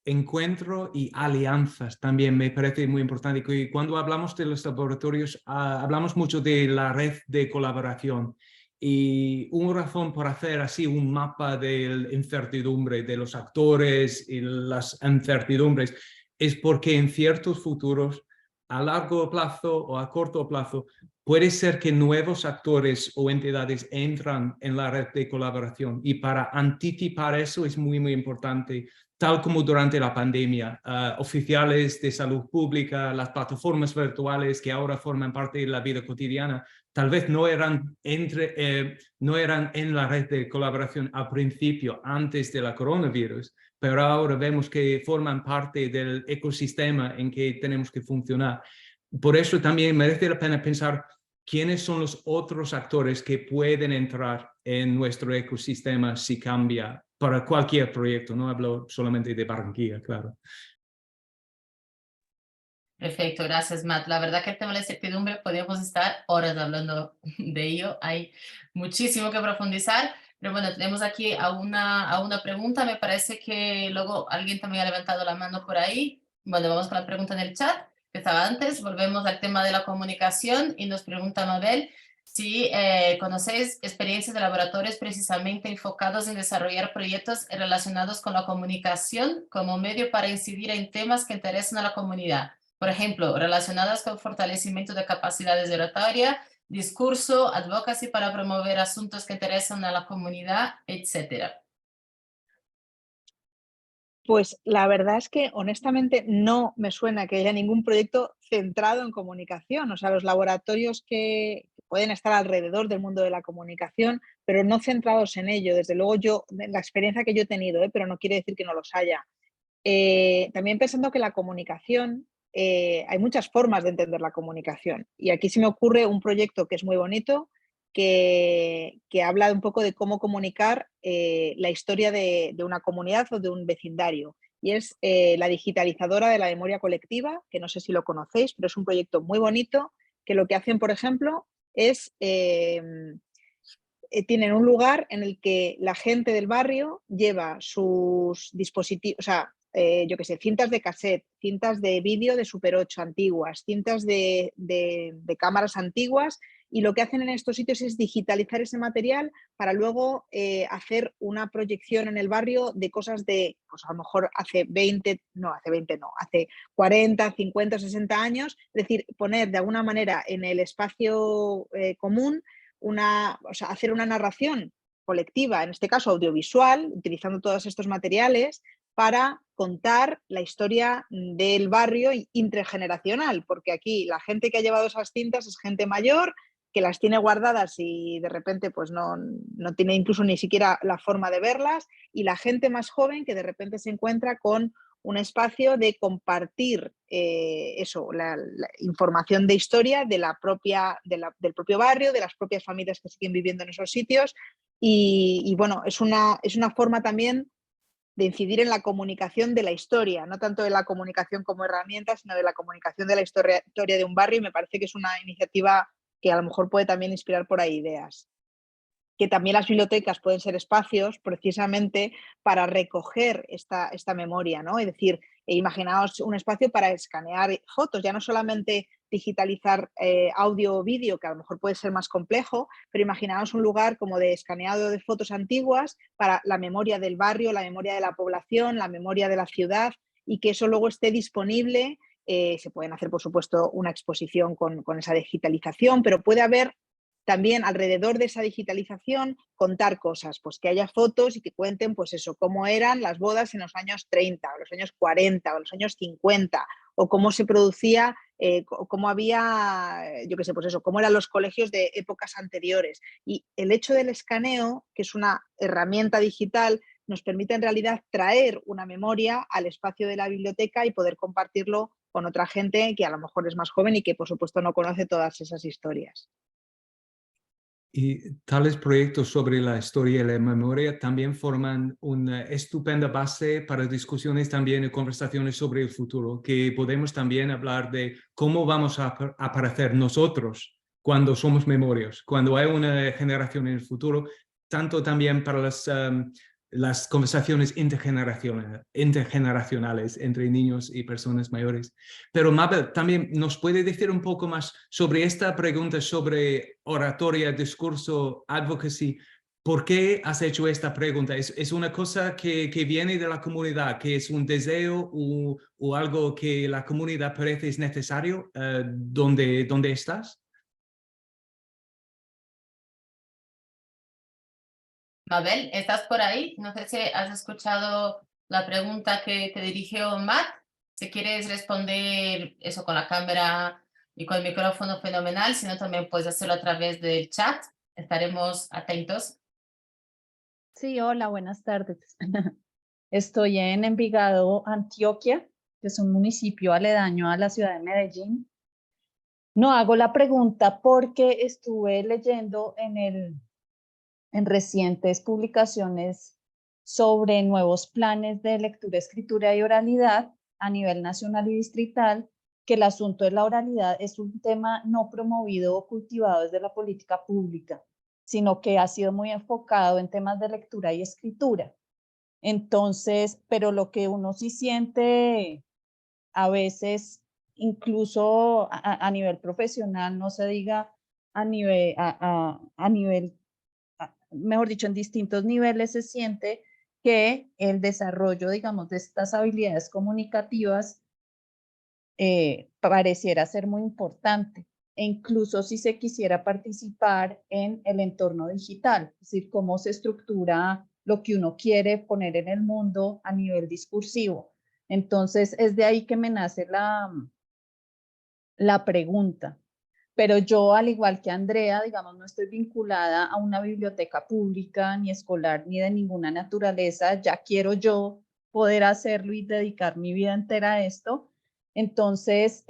encuentro y alianzas también me parece muy importante. Que cuando hablamos de los laboratorios, hablamos mucho de la red de colaboración. Y una razón por hacer así un mapa de la incertidumbre de los actores y las incertidumbres es porque en ciertos futuros, a largo plazo o a corto plazo, puede ser que nuevos actores o entidades entran en la red de colaboración y para anticipar eso es muy, muy importante, tal como durante la pandemia, oficiales de salud pública, las plataformas virtuales que ahora forman parte de la vida cotidiana, tal vez no eran en la red de colaboración al principio, antes de la coronavirus, pero ahora vemos que forman parte del ecosistema en que tenemos que funcionar. Por eso también merece la pena pensar quiénes son los otros actores que pueden entrar en nuestro ecosistema si cambia para cualquier proyecto. No hablo solamente de Barranquilla, claro. Perfecto, gracias, Matt. La verdad que el tema de la incertidumbre podríamos estar horas hablando de ello. Hay muchísimo que profundizar, pero bueno, tenemos aquí a una pregunta. Me parece que luego alguien también ha levantado la mano por ahí. Bueno, vamos con la pregunta en el chat que estaba antes. Volvemos al tema de la comunicación y nos pregunta Mabel si conocéis experiencias de laboratorios precisamente enfocados en desarrollar proyectos relacionados con la comunicación como medio para incidir en temas que interesan a la comunidad. Por ejemplo, relacionadas con fortalecimiento de capacidades de oratoria, discurso, advocacy para promover asuntos que interesan a la comunidad, etc. Pues la verdad es que honestamente no me suena que haya ningún proyecto centrado en comunicación. O sea, los laboratorios que pueden estar alrededor del mundo de la comunicación, pero no centrados en ello. Desde luego yo, la experiencia que yo he tenido, pero no quiere decir que no los haya. También pensando que la comunicación, hay muchas formas de entender la comunicación. Y aquí se me ocurre un proyecto que es muy bonito, que habla un poco de cómo comunicar la historia de una comunidad o de un vecindario. Y es la digitalizadora de la memoria colectiva, que no sé si lo conocéis, pero es un proyecto muy bonito, que lo que hacen, por ejemplo, es tienen un lugar en el que la gente del barrio lleva sus dispositivos, o sea, yo qué sé, cintas de cassette, cintas de vídeo de Super 8 antiguas, cintas de cámaras antiguas, y lo que hacen en estos sitios es digitalizar ese material para luego hacer una proyección en el barrio de cosas de, pues a lo mejor hace 40, 50, 60 años, es decir, poner de alguna manera en el espacio común hacer una narración colectiva, en este caso audiovisual, utilizando todos estos materiales para contar la historia del barrio intergeneracional, porque aquí la gente que ha llevado esas cintas es gente mayor que las tiene guardadas y de repente pues no tiene incluso ni siquiera la forma de verlas, y la gente más joven que de repente se encuentra con un espacio de compartir la información de historia de del propio barrio, de las propias familias que siguen viviendo en esos sitios, y bueno, es una forma también de incidir en la comunicación de la historia, no tanto de la comunicación como herramienta, sino de la comunicación de la historia de un barrio, y me parece que es una iniciativa que a lo mejor puede también inspirar por ahí ideas. Que también las bibliotecas pueden ser espacios precisamente para recoger esta memoria, ¿no? Es decir, imaginaos un espacio para escanear fotos, ya no solamente digitalizar audio o vídeo, que a lo mejor puede ser más complejo, pero imaginaos un lugar como de escaneado de fotos antiguas para la memoria del barrio, la memoria de la población, la memoria de la ciudad, y que eso luego esté disponible. Se pueden hacer, por supuesto, una exposición con esa digitalización, pero puede haber también alrededor de esa digitalización contar cosas, pues que haya fotos y que cuenten pues eso, cómo eran las bodas en los años 30 o los años 40 o los años 50, o cómo se producía, cómo había, yo qué sé, pues eso, cómo eran los colegios de épocas anteriores. Y el hecho del escaneo, que es una herramienta digital, nos permite en realidad traer una memoria al espacio de la biblioteca y poder compartirlo con otra gente que a lo mejor es más joven y que por supuesto no conoce todas esas historias. Y tales proyectos sobre la historia y la memoria también forman una estupenda base para discusiones también y conversaciones sobre el futuro, que podemos también hablar de cómo vamos a aparecer nosotros cuando somos memorias, cuando hay una generación en el futuro, tanto también para las conversaciones intergeneracionales entre niños y personas mayores. Pero Mabel, también nos puede decir un poco más sobre esta pregunta sobre oratoria, discurso, advocacy. ¿Por qué has hecho esta pregunta? ¿Es una cosa que viene de la comunidad, que es un deseo o algo que la comunidad parece es necesario donde estás? Mabel, ¿estás por ahí? No sé si has escuchado la pregunta que te dirigió Matt. Si quieres responder eso con la cámara y con el micrófono, fenomenal. Si no, también puedes hacerlo a través del chat. Estaremos atentos. Sí, hola, buenas tardes. Estoy en Envigado, Antioquia, que es un municipio aledaño a la ciudad de Medellín. No hago la pregunta porque estuve leyendo en recientes publicaciones sobre nuevos planes de lectura, escritura y oralidad a nivel nacional y distrital, que el asunto de la oralidad es un tema no promovido o cultivado desde la política pública, sino que ha sido muy enfocado en temas de lectura y escritura. Entonces, pero lo que uno sí siente a veces, incluso a nivel profesional, no se diga a nivel, mejor dicho, en distintos niveles se siente que el desarrollo, digamos, de estas habilidades comunicativas pareciera ser muy importante. E incluso si se quisiera participar en el entorno digital, es decir, cómo se estructura lo que uno quiere poner en el mundo a nivel discursivo. Entonces, es de ahí que me nace la pregunta. Pero yo, al igual que Andrea, digamos, no estoy vinculada a una biblioteca pública, ni escolar, ni de ninguna naturaleza. Ya quiero yo poder hacerlo y dedicar mi vida entera a esto. Entonces,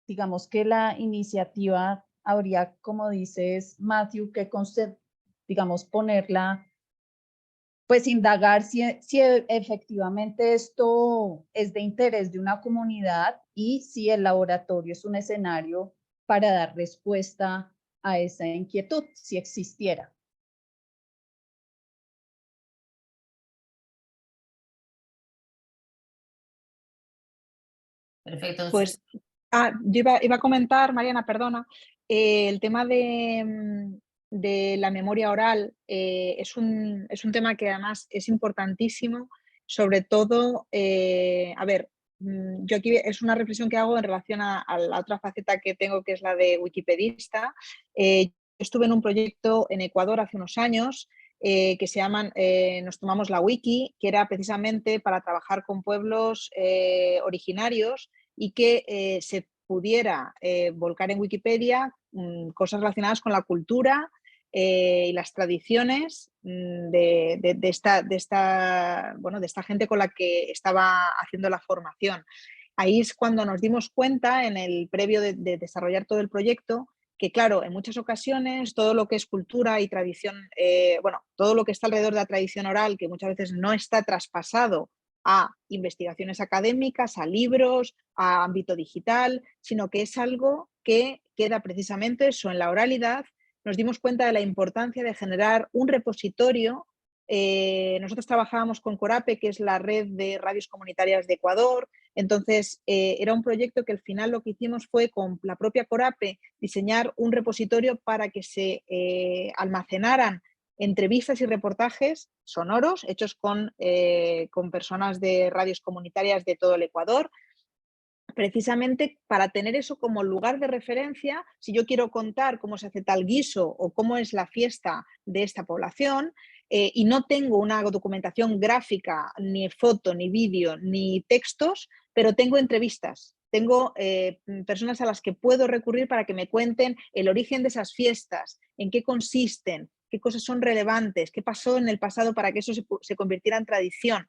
digamos que la iniciativa habría, como dices, Matthew, que digamos, ponerla, pues indagar si efectivamente esto es de interés de una comunidad y si el laboratorio es un escenario para dar respuesta a esa inquietud, si existiera. Perfecto. Pues, yo iba a comentar, Mariana, perdona, el tema de la memoria oral es un tema que además es importantísimo, sobre todo, a ver, yo aquí es una reflexión que hago en relación a la otra faceta que tengo, que es la de wikipedista. Estuve en un proyecto en Ecuador hace unos años que se llaman Nos tomamos la wiki, que era precisamente para trabajar con pueblos originarios y que se pudiera volcar en Wikipedia cosas relacionadas con la cultura y las tradiciones de esta gente con la que estaba haciendo la formación. Ahí es cuando nos dimos cuenta, en el previo de desarrollar todo el proyecto, que claro, en muchas ocasiones todo lo que es cultura y tradición, todo lo que está alrededor de la tradición oral, que muchas veces no está traspasado a investigaciones académicas, a libros, a ámbito digital, sino que es algo que queda precisamente eso en la oralidad. Nos dimos cuenta de la importancia de generar un repositorio. Nosotros trabajábamos con Corape, que es la red de radios comunitarias de Ecuador. Entonces, era un proyecto que al final lo que hicimos fue con la propia Corape diseñar un repositorio para que se almacenaran entrevistas y reportajes sonoros hechos con personas de radios comunitarias de todo el Ecuador, precisamente para tener eso como lugar de referencia. Si yo quiero contar cómo se hace tal guiso o cómo es la fiesta de esta población y no tengo una documentación gráfica, ni foto, ni vídeo, ni textos, pero tengo entrevistas, tengo personas a las que puedo recurrir para que me cuenten el origen de esas fiestas, en qué consisten, qué cosas son relevantes, qué pasó en el pasado para que eso se convirtiera en tradición.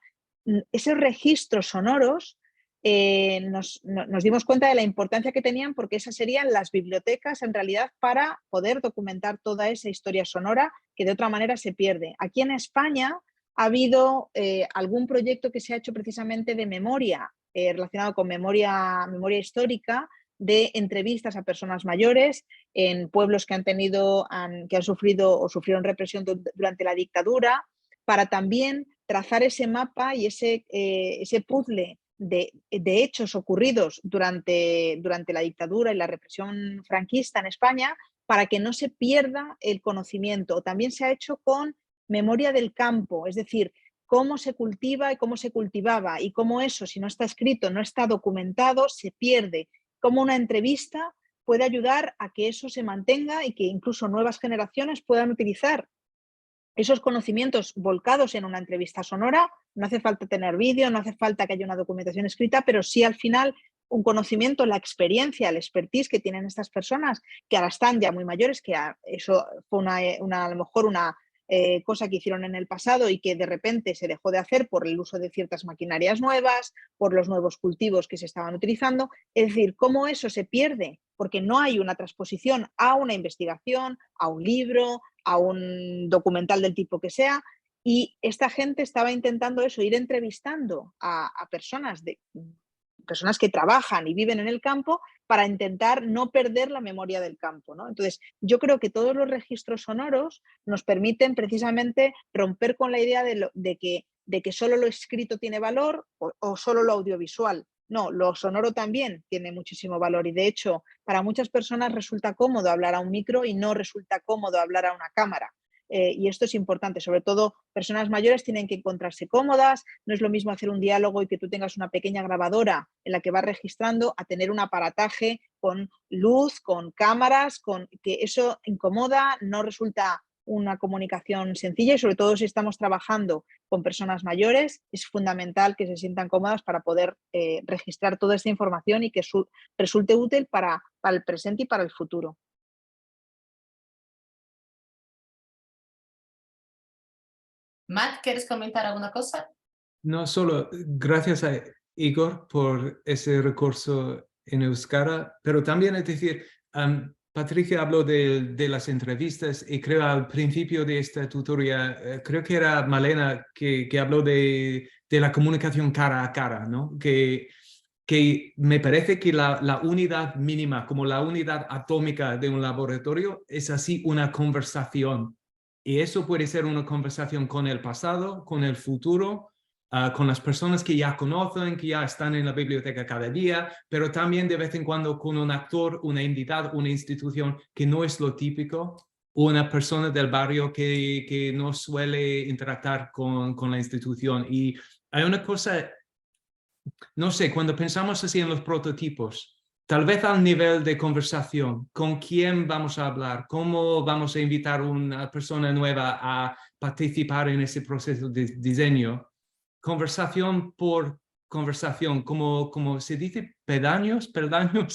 Esos registros sonoros nos dimos cuenta de la importancia que tenían, porque esas serían las bibliotecas en realidad para poder documentar toda esa historia sonora que de otra manera se pierde. Aquí en España ha habido algún proyecto que se ha hecho precisamente de memoria, relacionado con memoria histórica, de entrevistas a personas mayores en pueblos que han sufrido o sufrieron represión durante la dictadura, para también trazar ese mapa y ese puzzle de hechos ocurridos durante la dictadura y la represión franquista en España, para que no se pierda el conocimiento. También se ha hecho con memoria del campo, es decir, cómo se cultiva y cómo se cultivaba, y cómo eso, si no está escrito, no está documentado, se pierde. Cómo una entrevista puede ayudar a que eso se mantenga y que incluso nuevas generaciones puedan utilizar esos conocimientos volcados en una entrevista sonora. No hace falta tener vídeo, no hace falta que haya una documentación escrita, pero sí al final un conocimiento, la experiencia, el expertise que tienen estas personas, que ahora están ya muy mayores, que eso fue a lo mejor una cosa que hicieron en el pasado y que de repente se dejó de hacer por el uso de ciertas maquinarias nuevas, por los nuevos cultivos que se estaban utilizando. Es decir, cómo eso se pierde porque no hay una transposición a una investigación, a un libro, a un documental del tipo que sea, y esta gente estaba intentando eso, ir entrevistando a personas que trabajan y viven en el campo, para intentar no perder la memoria del campo, ¿no? Entonces, yo creo que todos los registros sonoros nos permiten precisamente romper con la idea de que solo lo escrito tiene valor o solo lo audiovisual. No, lo sonoro también tiene muchísimo valor, y de hecho para muchas personas resulta cómodo hablar a un micro y no resulta cómodo hablar a una cámara. Y esto es importante, sobre todo personas mayores tienen que encontrarse cómodas. No es lo mismo hacer un diálogo y que tú tengas una pequeña grabadora en la que vas registrando, a tener un aparataje con luz, con cámaras, que eso incomoda, no resulta una comunicación sencilla, y sobre todo si estamos trabajando con personas mayores es fundamental que se sientan cómodas para poder registrar toda esta información y que resulte útil para el presente y para el futuro. Matt, ¿quieres comentar alguna cosa? No solo gracias a Igor por ese recurso en euskara, pero también, es decir, Patricia habló de las entrevistas, y creo al principio de esta tutoría, creo que era Malena que habló de la comunicación cara a cara, ¿no? Que me parece que la unidad mínima, como la unidad atómica de un laboratorio, es así una conversación. Y eso puede ser una conversación con el pasado, con el futuro, con las personas que ya conocen, que ya están en la biblioteca cada día, pero también de vez en cuando con un actor, una entidad, una institución que no es lo típico, una persona del barrio que no suele interactuar con la institución. Y hay una cosa, no sé, cuando pensamos así en los prototipos, tal vez al nivel de conversación, ¿con quién vamos a hablar? ¿Cómo vamos a invitar a una persona nueva a participar en ese proceso de diseño? Conversación por conversación, como se dice, peldaños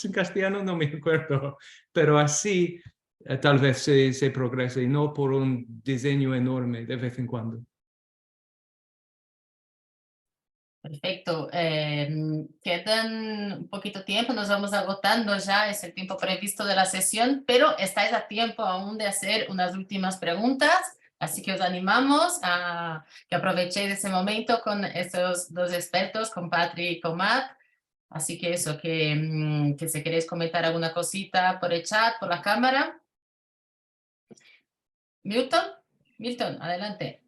en castellano, no me acuerdo, pero así tal vez se progrese, y no por un diseño enorme de vez en cuando. Perfecto. Quedan un poquito tiempo, nos vamos agotando ya, es el tiempo previsto de la sesión, pero estáis a tiempo aún de hacer unas últimas preguntas, así que os animamos a que aprovechéis ese momento con estos dos expertos, con Patri y con Matt. Así que eso, que si queréis comentar alguna cosita por el chat, por la cámara. Milton, adelante.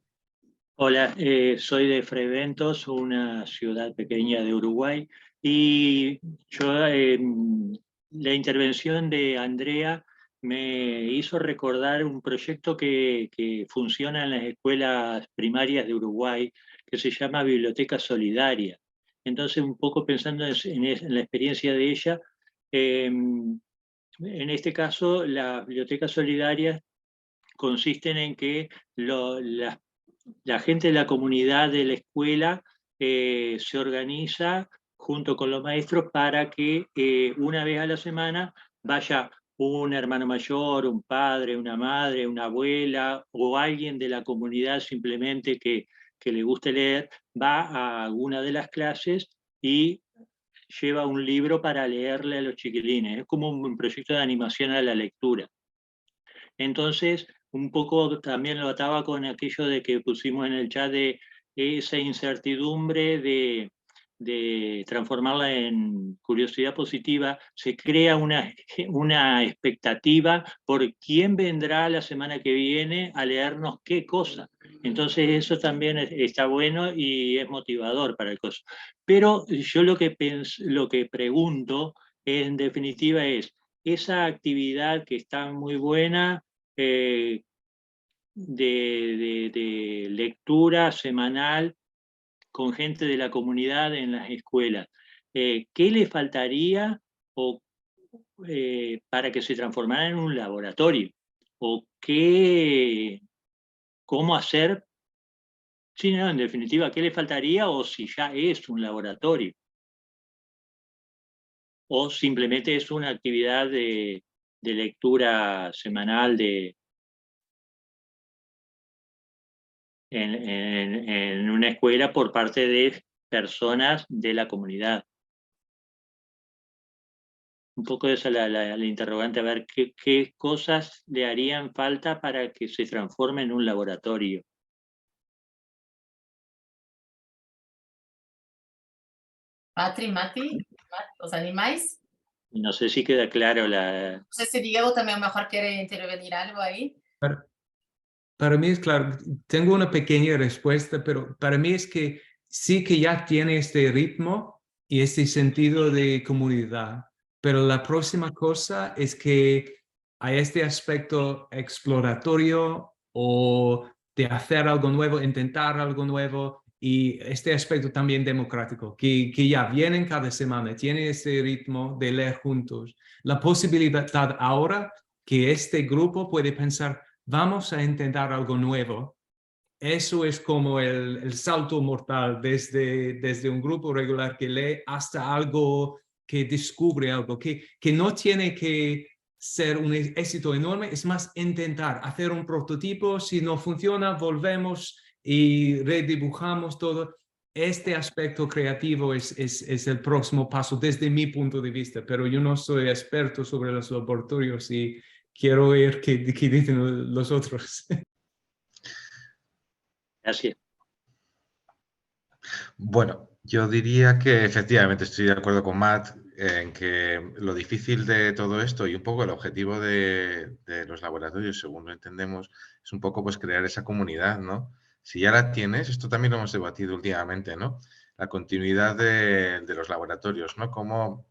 Hola, soy de Freventos, una ciudad pequeña de Uruguay, y yo la intervención de Andrea me hizo recordar un proyecto que funciona en las escuelas primarias de Uruguay, que se llama Biblioteca Solidaria. Entonces, un poco pensando en la experiencia de ella, en este caso, las bibliotecas solidarias consisten en que la gente de la comunidad de la escuela se organiza junto con los maestros para que una vez a la semana vaya un hermano mayor, un padre, una madre, una abuela o alguien de la comunidad simplemente que le guste leer, va a alguna de las clases y lleva un libro para leerle a los chiquilines. Es como un proyecto de animación a la lectura. Entonces, un poco también lo ataba con aquello de que pusimos en el chat de esa incertidumbre de transformarla en curiosidad positiva. Se crea una expectativa por quién vendrá la semana que viene a leernos qué cosa. Entonces eso también está bueno y es motivador para el coso. Pero yo lo que pregunto en definitiva es, esa actividad que está muy buena, de lectura semanal con gente de la comunidad en las escuelas, ¿qué le faltaría para que se transformara en un laboratorio? ¿O cómo hacer? Sí, no, en definitiva, ¿qué le faltaría o si ya es un laboratorio? O simplemente es una actividad de lectura semanal en una escuela por parte de personas de la comunidad. Un poco esa es la interrogante, a ver qué cosas le harían falta para que se transforme en un laboratorio. Patri, Mati, ¿os animáis? No sé si queda claro la... No sé si Diego también a lo mejor quiere intervenir algo ahí. Para mí es claro, tengo una pequeña respuesta, pero para mí es que sí que ya tiene este ritmo y este sentido de comunidad, pero la próxima cosa es que hay este aspecto exploratorio o de hacer algo nuevo, intentar algo nuevo y este aspecto también democrático, que ya vienen cada semana, tiene ese ritmo de leer juntos. La posibilidad ahora que este grupo puede pensar, vamos a intentar algo nuevo. Eso es como el salto mortal desde un grupo regular que lee hasta algo que descubre algo, que no tiene que ser un éxito enorme, es más intentar hacer un prototipo, si no funciona, volvemos y redibujamos todo. Este aspecto creativo es el próximo paso desde mi punto de vista, pero yo no soy experto sobre los laboratorios y quiero oír qué dicen los otros. Gracias. Bueno, yo diría que efectivamente estoy de acuerdo con Matt en que lo difícil de todo esto y un poco el objetivo de los laboratorios, según lo entendemos, es un poco pues crear esa comunidad, ¿no? Si ya la tienes, esto también lo hemos debatido últimamente, ¿no? La continuidad de los laboratorios, ¿no? Cómo,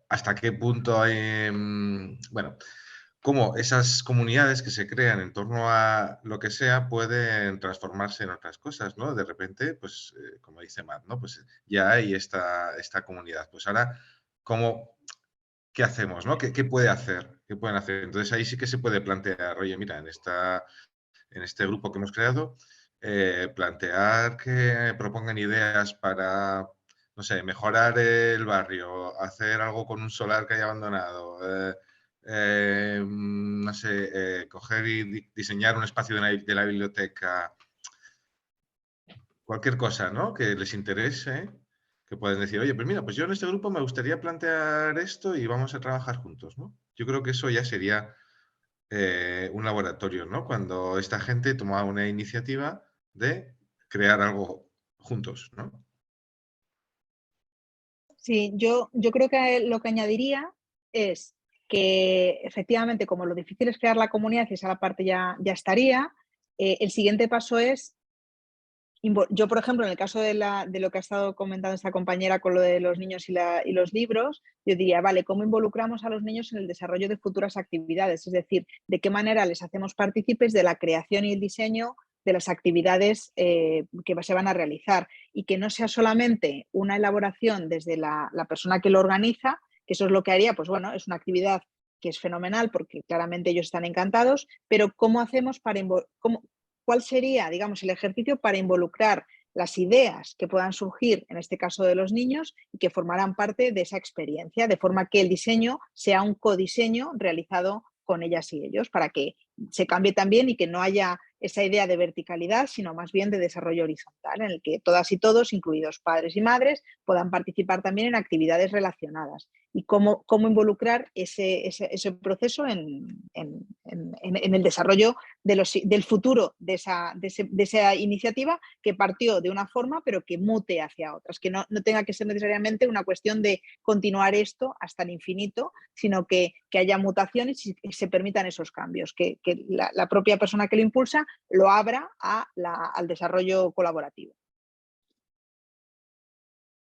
hasta qué punto hay, bueno, cómo esas comunidades que se crean en torno a lo que sea pueden transformarse en otras cosas, ¿no? De repente, pues, como dice Matt, ¿no? Pues ya hay esta comunidad. Pues ahora, ¿qué hacemos, no? ¿Qué puede hacer? ¿Qué pueden hacer? Entonces ahí sí que se puede plantear, oye, mira, en este grupo que hemos creado, plantear que propongan ideas para, no sé, mejorar el barrio, hacer algo con un solar que haya abandonado, no sé, coger y diseñar un espacio de la biblioteca, cualquier cosa, ¿no? Que les interese, que pueden decir, oye, pues mira, pues yo en este grupo me gustaría plantear esto y vamos a trabajar juntos, ¿no? Yo creo que eso ya sería un laboratorio, ¿no? Cuando esta gente toma una iniciativa de crear algo juntos, ¿no? Sí, yo creo que lo que añadiría es que efectivamente, como lo difícil es crear la comunidad y esa parte ya estaría, el siguiente paso es, yo por ejemplo, en el caso de lo que ha estado comentando esta compañera con lo de los niños y los libros, yo diría, vale, ¿cómo involucramos a los niños en el desarrollo de futuras actividades? Es decir, ¿de qué manera les hacemos partícipes de la creación y el diseño de las actividades que se van a realizar? Y que no sea solamente una elaboración desde la persona que lo organiza, que eso es lo que haría, pues bueno, es una actividad que es fenomenal porque claramente ellos están encantados, pero ¿cómo hacemos ¿cuál sería, digamos, el ejercicio para involucrar las ideas que puedan surgir, en este caso de los niños, y que formarán parte de esa experiencia, de forma que el diseño sea un codiseño realizado con ellas y ellos, para que se cambie también y que no haya esa idea de verticalidad, sino más bien de desarrollo horizontal, en el que todas y todos, incluidos padres y madres, puedan participar también en actividades relacionadas. Y cómo involucrar ese proceso en el desarrollo del futuro de esa iniciativa, que partió de una forma pero que mute hacia otras, que no tenga que ser necesariamente una cuestión de continuar esto hasta el infinito, sino que haya mutaciones y se permitan esos cambios, que la propia persona que lo impulsa lo abra al desarrollo colaborativo.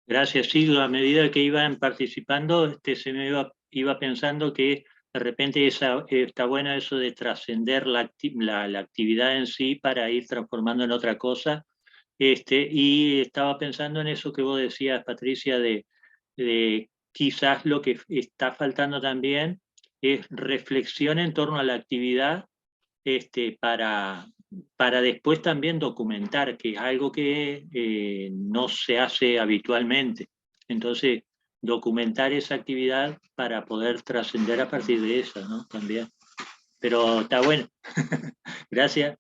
Gracias, sí, a medida que iban participando, se me iba pensando que de repente está bueno eso de trascender la actividad en sí para ir transformando en otra cosa. Y estaba pensando en eso que vos decías, Patricia, de quizás lo que está faltando también es reflexión en torno a la actividad para después también documentar, que es algo que no se hace habitualmente. Entonces, documentar esa actividad para poder trascender a partir de esa, ¿no? También. Pero está bueno. Gracias.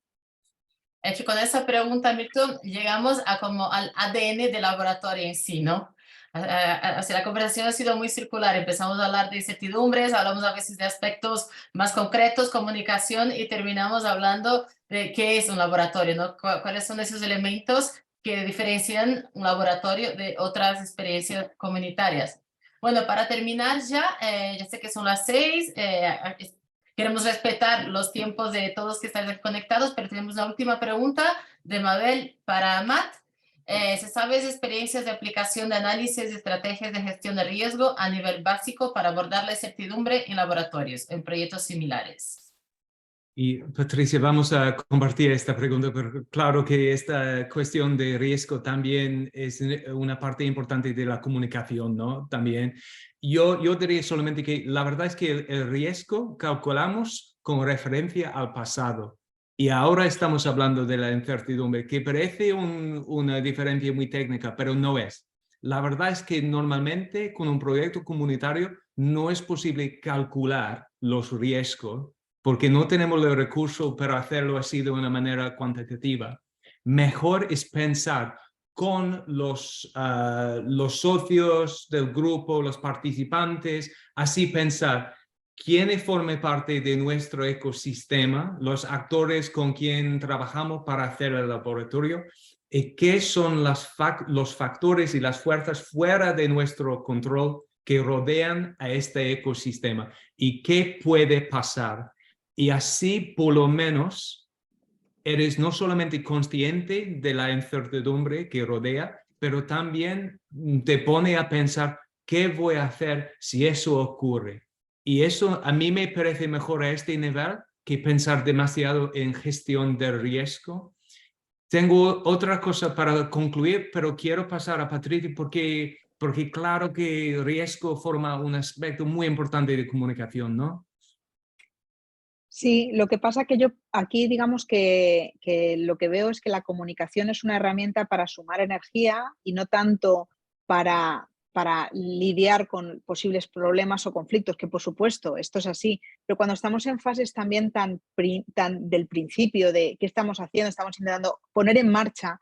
Es que con esa pregunta, Milton, llegamos al ADN del laboratorio en sí, ¿no? Así la conversación ha sido muy circular. Empezamos a hablar de incertidumbres, hablamos a veces de aspectos más concretos, comunicación, y terminamos hablando de qué es un laboratorio, ¿no? ¿Cuáles son esos elementos que diferencian un laboratorio de otras experiencias comunitarias? Bueno, para terminar ya sé que son las 6, queremos respetar los tiempos de todos que están conectados, pero tenemos la última pregunta de Mabel para Matt. ¿Se sabe de experiencias de aplicación de análisis de estrategias de gestión de riesgo a nivel básico para abordar la incertidumbre en laboratorios, en proyectos similares? Y Patricia, vamos a compartir esta pregunta, pero claro que esta cuestión de riesgo también es una parte importante de la comunicación, ¿no? También. Yo diría solamente que la verdad es que el riesgo calculamos con referencia al pasado. Y ahora estamos hablando de la incertidumbre, que parece una diferencia muy técnica, pero no es. La verdad es que normalmente con un proyecto comunitario no es posible calcular los riesgos porque no tenemos los recursos para hacerlo así de una manera cuantitativa. Mejor es pensar con los socios del grupo, los participantes, así pensar quién forma parte de nuestro ecosistema, los actores con quien trabajamos para hacer el laboratorio, y qué son los factores y las fuerzas fuera de nuestro control que rodean a este ecosistema y qué puede pasar. Y así, por lo menos, eres no solamente consciente de la incertidumbre que rodea, pero también te pone a pensar qué voy a hacer si eso ocurre. Y eso a mí me parece mejor a este nivel que pensar demasiado en gestión del riesgo. Tengo otra cosa para concluir, pero quiero pasar a Patricia porque claro que el riesgo forma un aspecto muy importante de comunicación, ¿no? Sí, lo que pasa que yo aquí digamos que lo que veo es que la comunicación es una herramienta para sumar energía y no tanto para lidiar con posibles problemas o conflictos, que por supuesto esto es así, pero cuando estamos en fases también tan del principio de qué estamos haciendo, estamos intentando poner en marcha,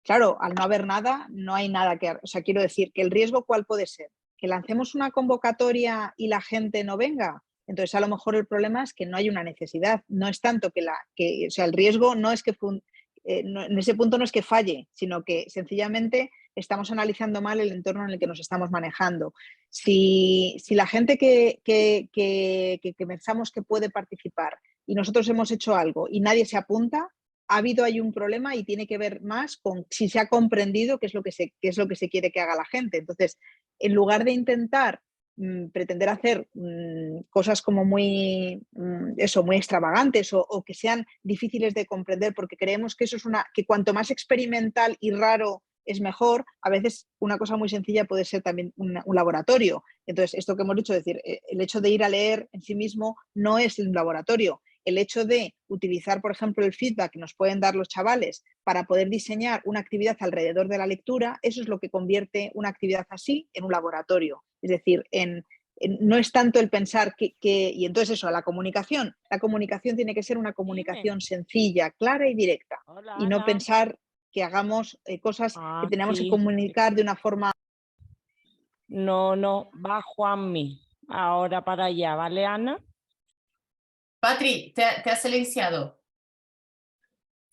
claro, al no haber nada, no hay nada que, o sea, quiero decir que el riesgo ¿cuál puede ser? Que lancemos una convocatoria y la gente no venga. Entonces, a lo mejor el problema es que no hay una necesidad. No es tanto o sea, el riesgo no es que, en ese punto no es que falle, sino que sencillamente estamos analizando mal el entorno en el que nos estamos manejando. Si la gente que pensamos que puede participar y nosotros hemos hecho algo y nadie se apunta, ha habido ahí un problema y tiene que ver más con si se ha comprendido qué es lo que se quiere que haga la gente. Entonces, en lugar de intentar pretender hacer cosas como muy extravagantes o que sean difíciles de comprender porque creemos que eso es que cuanto más experimental y raro es mejor, a veces una cosa muy sencilla puede ser también un laboratorio. Entonces, esto que hemos dicho, es decir, el hecho de ir a leer en sí mismo no es un laboratorio. El hecho de utilizar, por ejemplo, el feedback que nos pueden dar los chavales para poder diseñar una actividad alrededor de la lectura, eso es lo que convierte una actividad así en un laboratorio. Es decir, en no es tanto el pensar y entonces eso, la comunicación tiene que ser una comunicación sencilla, clara y directa, Hola, y no Ana. pensar que hagamos cosas que tenemos que Aquí. comunicar de una forma. No, va Juanmi. Ahora para allá, ¿vale, Ana? Patri, te has silenciado.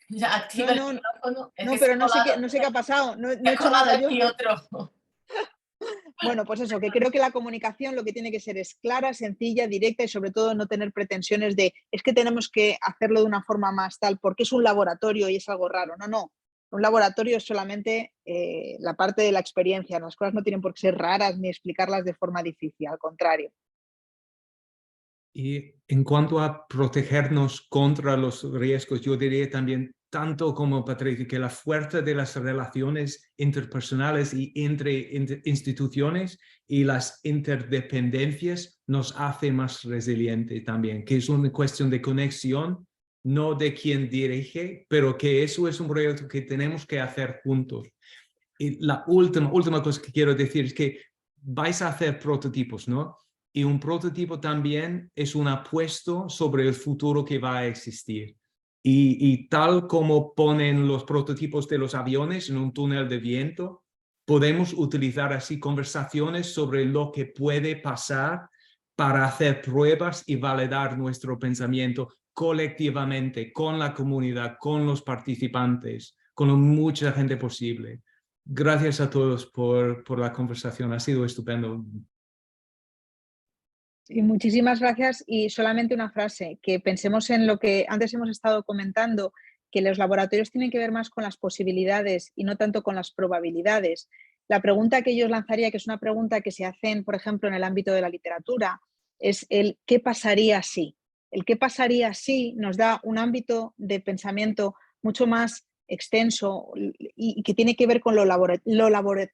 Ya activa No, el micrófono. Es no, que se pero ha no sé colado- qué ha pasado, no se he ha hecho colado nada yo. aquí otro. Bueno, pues eso, que creo que la comunicación lo que tiene que ser es clara, sencilla, directa y sobre todo no tener pretensiones de es que tenemos que hacerlo de una forma más tal porque es un laboratorio y es algo raro. No. Un laboratorio es solamente la parte de la experiencia. Las cosas no tienen por qué ser raras ni explicarlas de forma difícil, al contrario. Y en cuanto a protegernos contra los riesgos, yo diría también, tanto como Patricia, que la fuerza de las relaciones interpersonales y entre instituciones y las interdependencias nos hace más resilientes también, que es una cuestión de conexión, no de quien dirige, pero que eso es un proyecto que tenemos que hacer juntos. Y la última cosa que quiero decir es que vais a hacer prototipos, ¿no? Y un prototipo también es un apuesto sobre el futuro que va a existir. Y tal como ponen los prototipos de los aviones en un túnel de viento, podemos utilizar así conversaciones sobre lo que puede pasar para hacer pruebas y validar nuestro pensamiento colectivamente, con la comunidad, con los participantes, con mucha gente posible. Gracias a todos por la conversación, ha sido estupendo. Y muchísimas gracias y solamente una frase, que pensemos en lo que antes hemos estado comentando, que los laboratorios tienen que ver más con las posibilidades y no tanto con las probabilidades. La pregunta que yo os lanzaría, que es una pregunta que se hacen, por ejemplo, en el ámbito de la literatura, es el ¿qué pasaría si? El ¿qué pasaría si? Nos da un ámbito de pensamiento mucho más extenso y que tiene que ver con lo laboratorizable,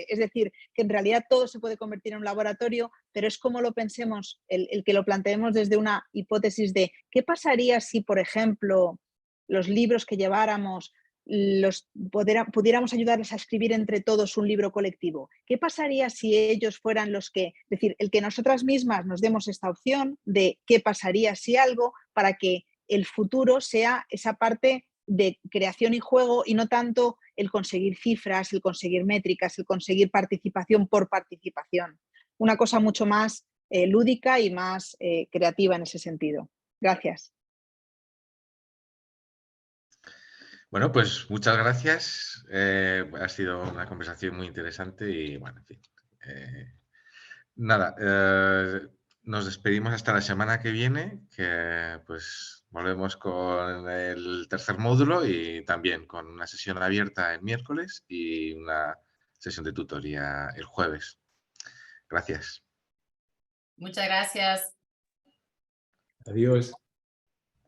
es decir, que en realidad todo se puede convertir en un laboratorio, pero es como lo pensemos, el que lo planteemos desde una hipótesis de ¿qué pasaría si, por ejemplo, los libros que lleváramos pudiéramos ayudarles a escribir entre todos un libro colectivo? ¿Qué pasaría si ellos fueran los que, es decir, el que nosotras mismas nos demos esta opción de qué pasaría si algo, para que el futuro sea esa parte de creación y juego y no tanto el conseguir cifras, el conseguir métricas, el conseguir participación por participación? Una cosa mucho más lúdica y más creativa en ese sentido. Gracias. Bueno, pues muchas gracias. Ha sido una conversación muy interesante y bueno, en fin. Nada, nos despedimos hasta la semana que viene, que pues volvemos con el tercer módulo y también con una sesión abierta el miércoles y una sesión de tutoría el jueves. Gracias. Muchas gracias. Adiós.